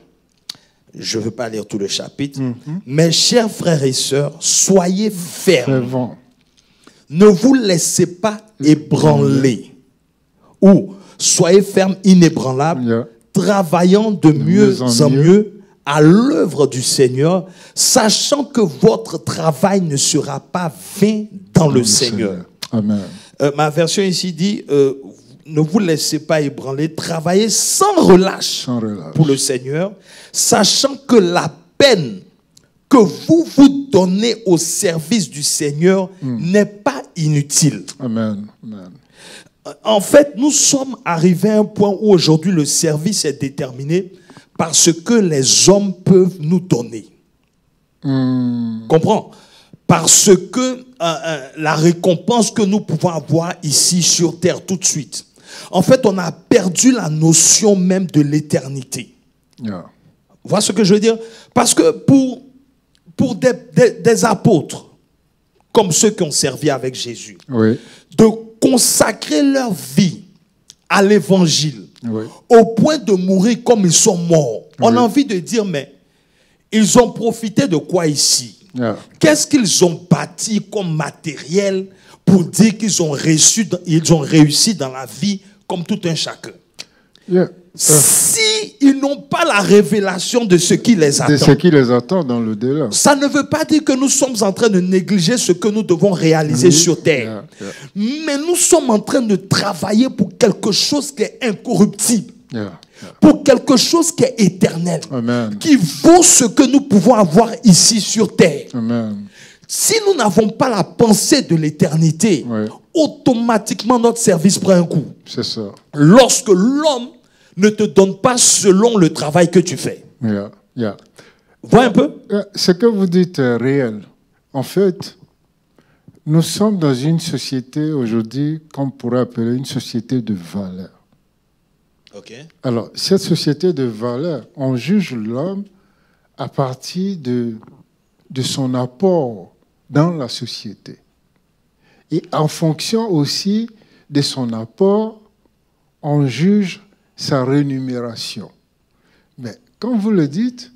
je ne veux pas lire tout le chapitre, mes chers frères et sœurs, soyez fermes. Ne vous laissez pas ébranler. Ou soyez fermes, inébranlables, travaillant de mieux en mieux à l'œuvre du Seigneur, sachant que votre travail ne sera pas vain dans le Seigneur. Amen. Ma version ici dit, ne vous laissez pas ébranler, travaillez sans relâche pour le Seigneur, sachant que la peine que vous vous donnez au service du Seigneur n'est pas inutile. Amen. Amen. En fait, nous sommes arrivés à un point où aujourd'hui le service est déterminé par ce que les hommes peuvent nous donner. Comprends? Parce que la récompense que nous pouvons avoir ici sur terre tout de suite. En fait, on a perdu la notion même de l'éternité. Yeah. Voilà ce que je veux dire? Parce que pour des apôtres, comme ceux qui ont servi avec Jésus, oui, de consacrer leur vie à l'évangile, oui, au point de mourir comme ils sont morts, oui, on a envie de dire, mais ils ont profité de quoi ici? yeah, Qu'est-ce qu'ils ont bâti comme matériel pour dire qu'ils ont réussi dans la vie comme tout un chacun? yeah. Si ils n'ont pas la révélation de ce qui les attend, de ce qui les attend dans le délai, ça ne veut pas dire que nous sommes en train de négliger ce que nous devons réaliser sur terre. Yeah, yeah. Mais nous sommes en train de travailler pour quelque chose qui est incorruptible. Yeah, yeah. Pour quelque chose qui est éternel. Amen. Qui vaut ce que nous pouvons avoir ici sur terre. Amen. Si nous n'avons pas la pensée de l'éternité, Oui. automatiquement notre service prend un coup. C'est ça. Lorsque l'homme ne te donne pas selon le travail que tu fais. Yeah, yeah. Vois un peu? Ce que vous dites est réel. En fait, nous sommes dans une société aujourd'hui qu'on pourrait appeler une société de valeurs. Okay. Alors, cette société de valeurs, on juge l'homme à partir de son apport dans la société. Et en fonction aussi de son apport, on juge sa rémunération. Mais comme vous le dites,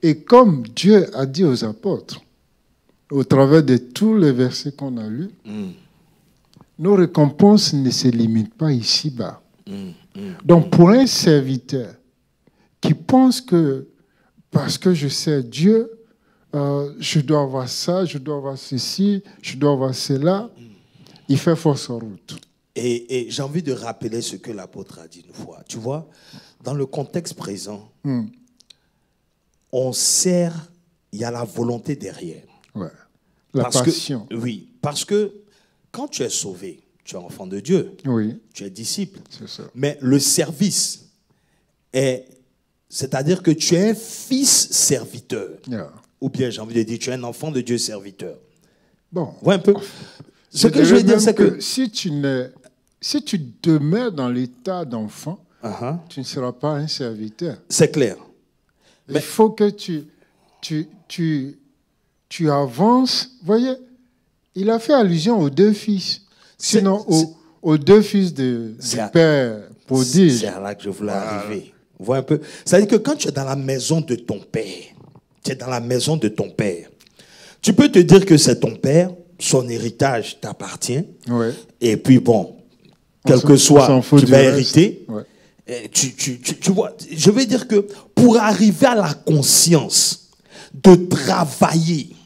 et comme Dieu a dit aux apôtres, au travers de tous les versets qu'on a lus, nos récompenses ne se limitent pas ici-bas. Donc pour un serviteur qui pense que parce que je sais Dieu, je dois avoir ça, je dois avoir ceci, je dois avoir cela, il fait fausse route. Et j'ai envie de rappeler ce que l'apôtre a dit une fois. Tu vois, dans le contexte présent, on sert, il y a la volonté derrière. Ouais. La passion. Oui, parce que quand tu es sauvé, tu es enfant de Dieu, oui, tu es disciple. C'est ça. Mais le service c'est-à-dire que tu es un fils serviteur. Yeah. Ou bien, j'ai envie de dire, tu es un enfant de Dieu serviteur. Bon. Vois un peu. Ce que je veux dire, c'est que si tu demeures dans l'état d'enfant, tu ne seras pas un serviteur. C'est clair. Mais il faut que tu avances. Vous voyez, il a fait allusion aux deux fils. Sinon, aux deux fils du père prodige. C'est à là que je voulais arriver. Vois un peu. C'est-à-dire que quand tu es dans la maison de ton père, tu es dans la maison de ton père, tu peux te dire que c'est ton père, son héritage t'appartient. Ouais. Et puis bon, quel que soit, tu vas hériter. Ouais. Tu vois, je veux dire que pour arriver à la conscience de travailler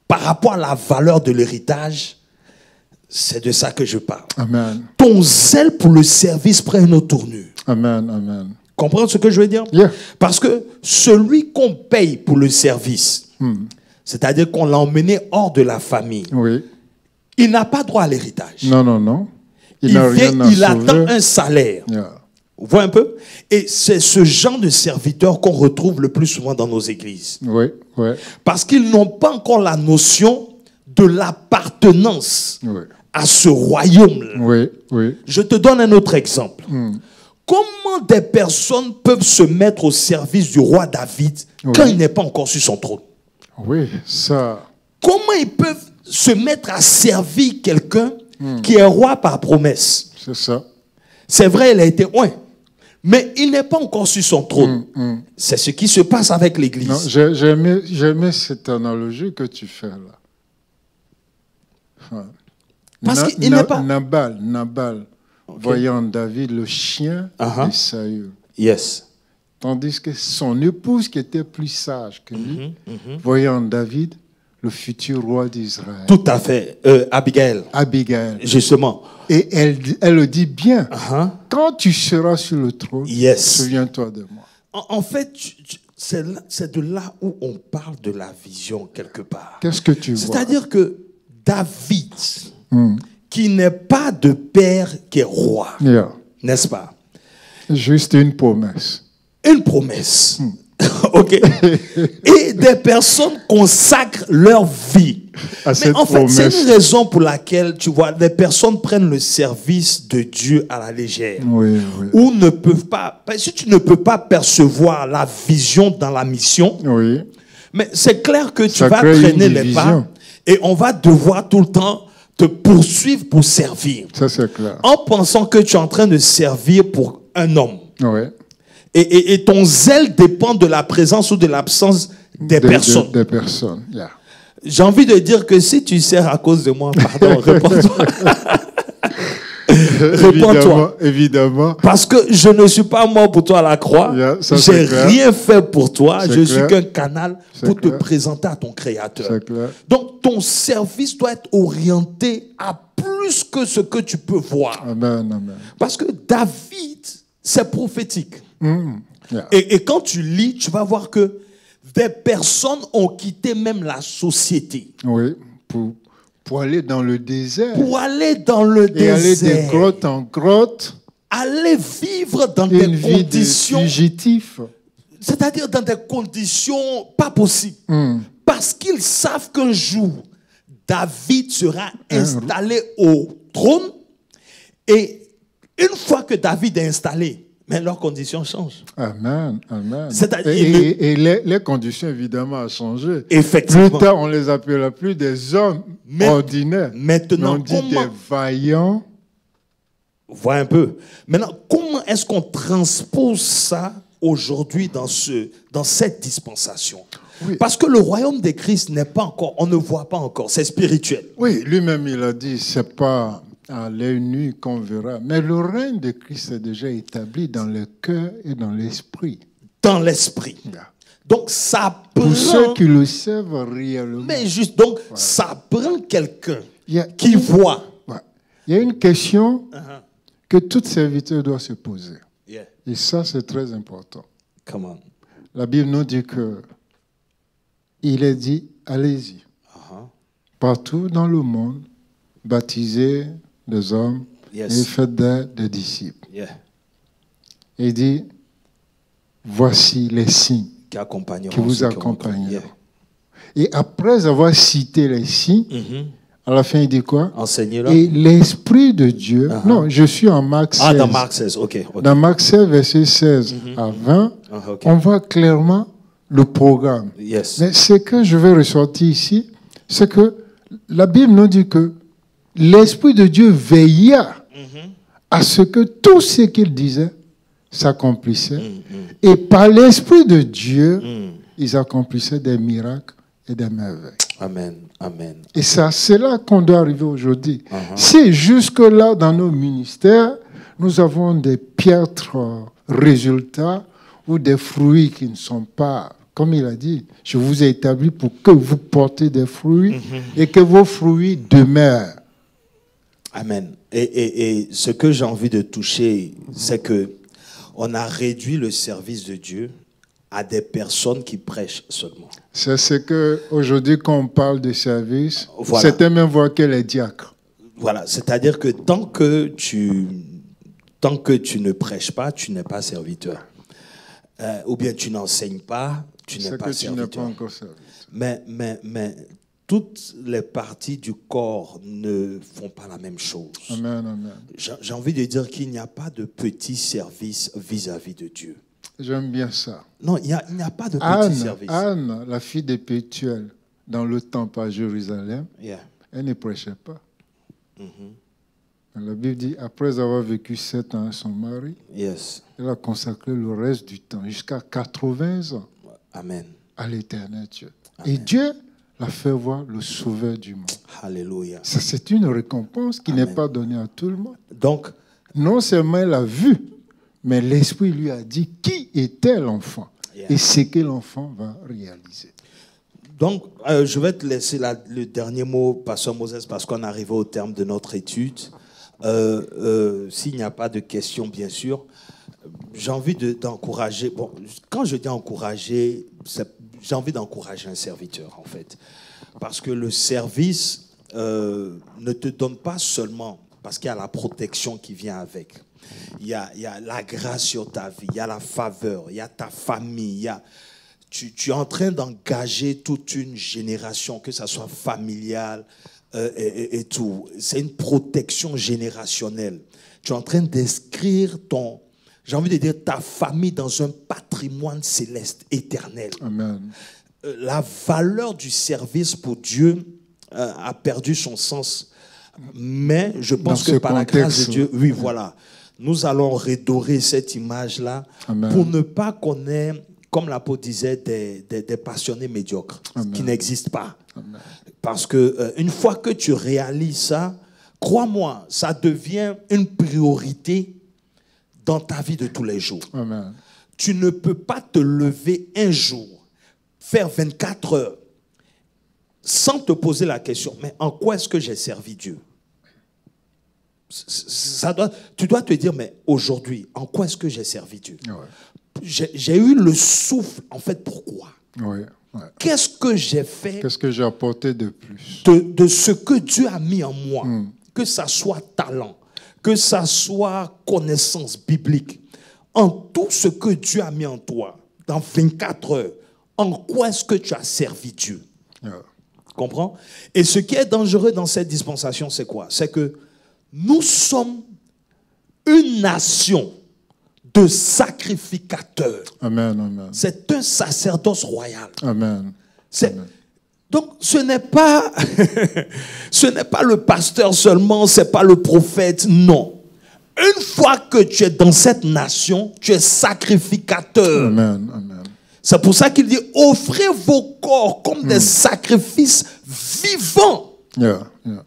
par rapport à la valeur de l'héritage, c'est de ça que je parle. Amen. Ton zèle pour le service prend une autre tournure. Amen, amen. Comprends ce que je veux dire? Yeah. Parce que celui qu'on paye pour le service, c'est-à-dire qu'on l'a emmené hors de la famille, oui, il n'a pas droit à l'héritage. Non, non, non. Il attend un salaire. Yeah. Vous voyez un peu? Et c'est ce genre de serviteurs qu'on retrouve le plus souvent dans nos églises. Oui, oui. Parce qu'ils n'ont pas encore la notion de l'appartenance à ce royaume-là. Oui, oui. Je te donne un autre exemple. Comment des personnes peuvent se mettre au service du roi David quand il n'est pas encore sur son trône? Oui, ça. Comment ils peuvent se mettre à servir quelqu'un qui est roi par promesse? C'est ça. C'est vrai, il a été loin, mais il n'est pas encore sur son trône. C'est ce qui se passe avec l'Église. J'aimais cette analogie que tu fais là. Parce qu'il n'est pas... Nabal, voyant David le chien de Saül. Yes. Tandis que son épouse, qui était plus sage que lui, voyant David le futur roi d'Israël. Tout à fait. Abigail. Justement. Et elle le dit bien. Quand tu seras sur le trône, souviens-toi de moi. En fait, c'est de là où on parle de la vision quelque part. Qu'est-ce que tu vois? C'est-à-dire que David qui n'est pas de père qui est roi. Yeah. N'est-ce pas? Juste une promesse. Une promesse. OK. Et des personnes consacrent leur vie. Mais en fait, c'est une raison pour laquelle, tu vois, les personnes prennent le service de Dieu à la légère. Oui, oui. Ou ne peuvent pas. Si tu ne peux pas percevoir la vision dans la mission, oui. Mais c'est clair que tu vas traîner les pas et on va devoir tout le temps te poursuivre pour servir. Ça, c'est clair. En pensant que tu es en train de servir pour un homme. Oui. Et ton zèle dépend de la présence ou de l'absence des personnes. Des personnes, yeah. J'ai envie de dire que si tu sers à cause de moi, pardon, réponds-toi. Réponds-toi. Évidemment. Parce que je ne suis pas mort pour toi à la croix. Yeah, j'ai rien fait pour toi. Je suis qu'un canal pour te clair. présenter à ton Créateur. C'est clair. Donc, ton service doit être orienté à plus que ce que tu peux voir. Amen, amen. Parce que David, c'est prophétique. Yeah. Et quand tu lis, tu vas voir que des personnes ont quitté même la société. Oui, pour aller dans le désert. Pour aller dans le désert. Aller de grotte en grotte. Aller vivre dans des conditions. Une vie de fugitif. C'est-à-dire dans des conditions pas possibles. Parce qu'ils savent qu'un jour, David sera installé au trône. Et une fois que David est installé, mais leurs conditions changent. Amen, amen. Et les conditions, évidemment, ont changé. Effectivement. Plus tard, on ne les appellera plus des hommes ordinaires. Maintenant, on dit des vaillants. Vois un peu. Maintenant, comment est-ce qu'on transpose ça aujourd'hui dans cette dispensation? Oui. Parce que le royaume de Christ n'est pas encore, on ne voit pas encore, c'est spirituel. Oui, lui-même, il a dit, c'est pas à l'œil nu qu'on verra. Mais le règne de Christ est déjà établi dans le cœur et dans l'esprit. Dans l'esprit. Yeah. Donc, ça prend... Pour ceux qui le savent réellement. Mais juste, donc, ça prend quelqu'un qui voit. Ouais. Il y a une question que tout serviteur doit se poser. Yeah. Et ça, c'est très important. Come on. La Bible nous dit que il est dit, allez-y. Partout dans le monde, baptisez des hommes et faites des disciples. Yeah. Il dit, voici les signes qui vous accompagneront. Yeah. Et après avoir cité les signes, à la fin, il dit quoi? Enseignez-leur. Et l'Esprit de Dieu... Non, je suis en Marc 16. Dans Marc 16, ok. Dans Marc 16, verset 16 à 20, on voit clairement le programme. Yes. Mais ce que je vais ressortir ici, c'est que la Bible nous dit que l'Esprit de Dieu veilla à ce que tout ce qu'il disait s'accomplissait. Et par l'Esprit de Dieu, ils accomplissaient des miracles et des merveilles. Amen. Amen. Et c'est là qu'on doit arriver aujourd'hui. Si jusque-là, dans nos ministères, nous avons des piètres résultats ou des fruits qui ne sont pas... Comme il a dit, je vous ai établi pour que vous portez des fruits et que vos fruits demeurent. Amen. Et ce que j'ai envie de toucher, c'est que on a réduit le service de Dieu à des personnes qui prêchent seulement. C'est ce que aujourd'hui, quand on parle de service, certains même voient que les diacres. Voilà, c'est-à-dire que tant que tu ne prêches pas, tu n'es pas serviteur. Ou bien tu n'enseignes pas, tu n'es pas serviteur. Tu n'es pas encore serviteur. Mais toutes les parties du corps ne font pas la même chose. Amen, amen. J'ai envie de dire qu'il n'y a pas de petit service vis-à-vis de Dieu. J'aime bien ça. Non, il n'y a pas de petit service. Anne, la fille de Pétuel, dans le temple à Jérusalem, elle ne prêchait pas. La Bible dit, après avoir vécu 7 ans avec son mari, elle a consacré le reste du temps, jusqu'à 80 ans, Amen, à l'éternel Dieu. Amen. Et Dieu l'a fait voir le Sauveur du monde. Alléluia. Ça, c'est une récompense qui n'est pas donnée à tout le monde. Donc, non seulement elle a vu, mais l'Esprit lui a dit qui était l'enfant et ce que l'enfant va réaliser. Donc, je vais te laisser le dernier mot, Pasteur Moses, parce qu'on est arrivé au terme de notre étude. S'il n'y a pas de questions, bien sûr, j'ai envie d'encourager. Bon, quand je dis encourager, j'ai envie d'encourager un serviteur, en fait. Parce que le service, ne te donne pas seulement, parce qu'il y a la protection qui vient avec. Il y a la grâce sur ta vie, il y a la faveur, il y a ta famille, tu es en train d'engager toute une génération, que ça soit familiale et tout. C'est une protection générationnelle. Tu es en train d'inscrire j'ai envie de dire, ta famille dans un patrimoine céleste, éternel. Amen. La valeur du service pour Dieu a perdu son sens. Mais je pense que par la grâce de Dieu, oui, voilà, nous allons redorer cette image-là pour ne pas qu'on ait, comme l'apôtre disait, des passionnés médiocres, qui n'existent pas. Amen. Parce que une fois que tu réalises ça, crois-moi, ça devient une priorité dans ta vie de tous les jours. Amen. Tu ne peux pas te lever un jour, faire 24 heures, sans te poser la question, mais en quoi est-ce que j'ai servi Dieu? Tu dois te dire, mais aujourd'hui, en quoi est-ce que j'ai servi Dieu? Ouais. J'ai eu le souffle, en fait, pourquoi? Ouais. Ouais. Qu'est-ce que j'ai fait? Qu'est-ce que j'ai apporté de plus? De ce que Dieu a mis en moi, que ça soit talent, que ça soit connaissance biblique, en tout ce que Dieu a mis en toi, dans 24 heures, en quoi est-ce que tu as servi Dieu? Comprends? Et ce qui est dangereux dans cette dispensation, c'est quoi? C'est que nous sommes une nation de sacrificateurs. Amen, amen. C'est un sacerdoce royal. Amen. Amen. Donc, ce n'est pas le pasteur seulement, ce n'est pas le prophète, non. Une fois que tu es dans cette nation, tu es sacrificateur. Amen, amen. C'est pour ça qu'il dit, offrez vos corps comme des sacrifices vivants. Yeah, yeah.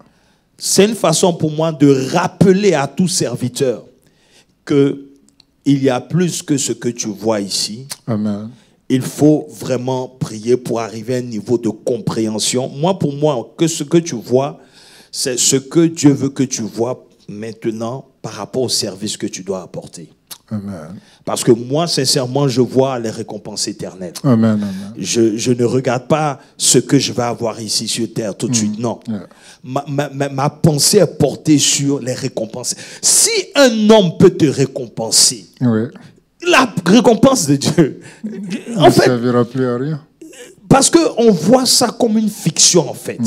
C'est une façon pour moi de rappeler à tout serviteur qu'il y a plus que ce que tu vois ici. Amen. Il faut vraiment prier pour arriver à un niveau de compréhension. Pour moi, que ce que tu vois, c'est ce que Dieu veut que tu vois maintenant par rapport au service que tu dois apporter. Amen. Parce que moi, sincèrement, je vois les récompenses éternelles. Amen, amen. Je ne regarde pas ce que je vais avoir ici sur terre tout de suite, non. Yeah. Ma pensée est portée sur les récompenses. Si un homme peut te récompenser, oui, la récompense de Dieu, en fait, ne servira plus à rien. Parce qu'on voit ça comme une fiction, en fait.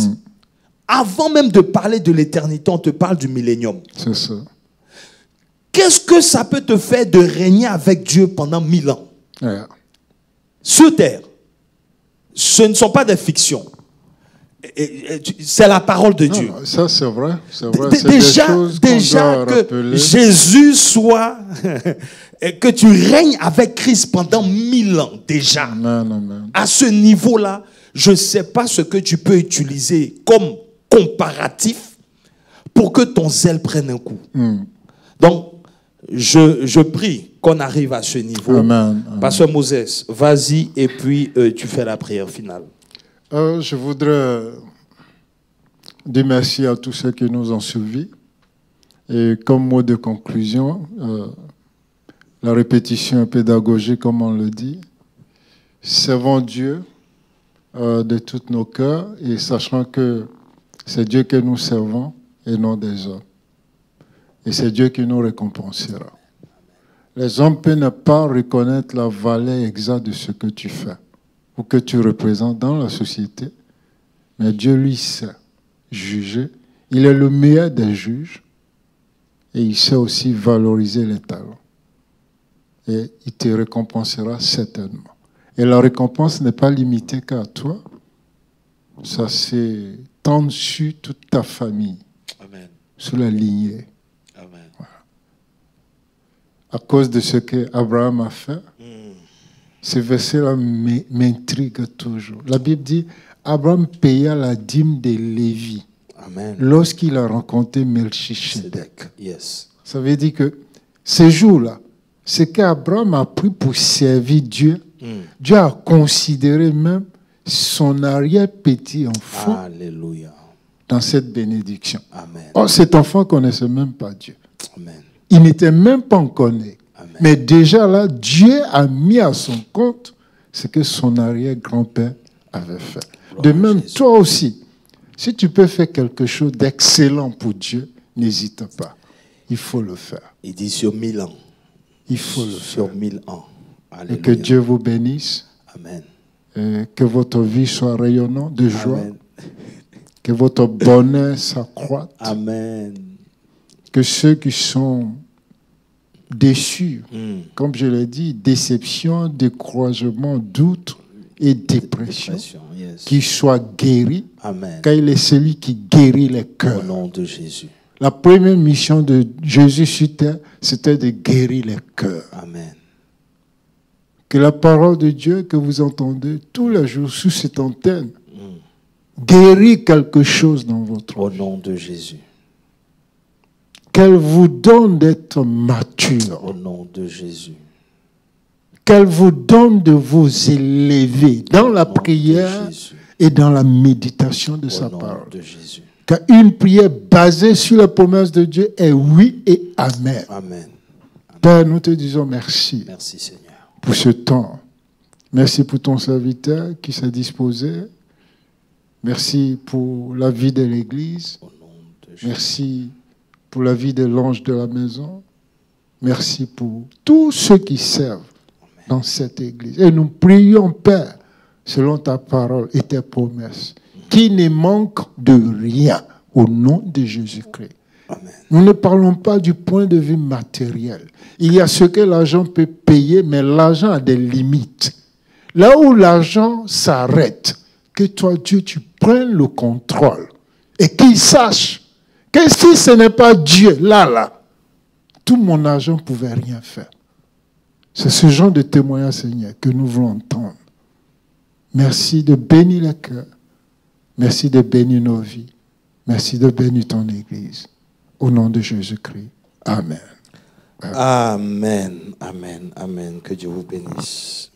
Avant même de parler de l'éternité, on te parle du millénium. C'est ça. Qu'est-ce que ça peut te faire de régner avec Dieu pendant 1000 ans? Yeah. Sur terre, ce ne sont pas des fictions. C'est la parole de Dieu. Non, ça, c'est vrai. C'est vrai. Déjà que Jésus soit... que tu règnes avec Christ pendant 1000 ans déjà. Amen, amen. À ce niveau-là, je ne sais pas ce que tu peux utiliser comme comparatif pour que ton zèle prenne un coup. Donc, je prie qu'on arrive à ce niveau. Amen, amen. Pasteur Moses, vas-y et puis tu fais la prière finale. Je voudrais dire merci à tous ceux qui nous ont suivis. Et comme mot de conclusion, la répétition pédagogique, comme on le dit, servons Dieu de tous nos cœurs et sachant que c'est Dieu que nous servons et non des hommes. Et c'est Dieu qui nous récompensera. Les hommes peuvent ne pas reconnaître la valeur exacte de ce que tu fais ou que tu représentes dans la société, mais Dieu, lui, sait juger. Il est le meilleur des juges et il sait aussi valoriser les talents. Et il te récompensera certainement. Et la récompense n'est pas limitée qu'à toi. Ça s'étend sur toute ta famille. Amen. Sur la lignée. Amen. Voilà. À cause de ce qu'Abraham a fait, ce verset-là m'intrigue toujours. La Bible dit, Abraham paya la dîme de Lévi. Amen. Lorsqu'il a rencontré Melchisedec. Yes. Ça veut dire que ces jours-là, ce qu'Abraham a pris pour servir Dieu, Dieu a considéré même son arrière-petit-enfant. Alléluia. Dans cette bénédiction. Amen. Or, cet enfant ne connaissait même pas Dieu. Amen. Il n'était même pas encore né. Amen. Mais déjà là, Dieu a mis à son compte ce que son arrière-grand-père avait fait. De même, toi aussi, Si tu peux faire quelque chose d'excellent pour Dieu, n'hésite pas. Il faut le faire. Il dit sur 1000 ans. Il faut le sur faire. 1000 ans. Alléluia. Et que Dieu vous bénisse. Amen. Et que votre vie soit rayonnante de joie. Amen. Que votre bonheur s'accroisse. Amen. Que ceux qui sont déçus, comme je l'ai dit, déception, découragement, doute et dépression, yes. qu'ils soient guéris. Amen. Car il est celui qui guérit les cœurs. Au nom de Jésus. La première mission de Jésus sur terre, c'était de guérir les cœurs. Amen. Que la parole de Dieu que vous entendez tous les jours sous cette antenne guérit quelque chose dans votre vie. Au nom de Jésus. Qu'elle vous donne d'être mature. Au nom de Jésus. Qu'elle vous donne de vous élever dans la prière et dans la méditation de sa parole. Au nom de Jésus. Car une prière basée sur la promesse de Dieu est oui et amen. Amen. Père, nous te disons merci. Merci Seigneur. Pour ce temps. Merci pour ton serviteur qui s'est disposé. Merci pour la vie de l'Église. Merci pour la vie de l'ange de la maison. Merci pour tous ceux qui servent dans cette Église. Et nous prions, Père, selon ta parole et tes promesses, qui ne manque de rien au nom de Jésus-Christ. Amen. Nous ne parlons pas du point de vue matériel. Il y a ce que l'argent peut payer, mais l'argent a des limites. Là où l'argent s'arrête, que toi, Dieu, tu prennes le contrôle et qu'il sache que si ce n'est pas Dieu, là, tout mon argent ne pouvait rien faire. C'est ce genre de témoignage, Seigneur, que nous voulons entendre. Merci de bénir les cœurs. Merci de bénir nos vies. Merci de bénir ton Église. Au nom de Jésus-Christ. Amen. Amen. Amen. Amen. Que Dieu vous bénisse.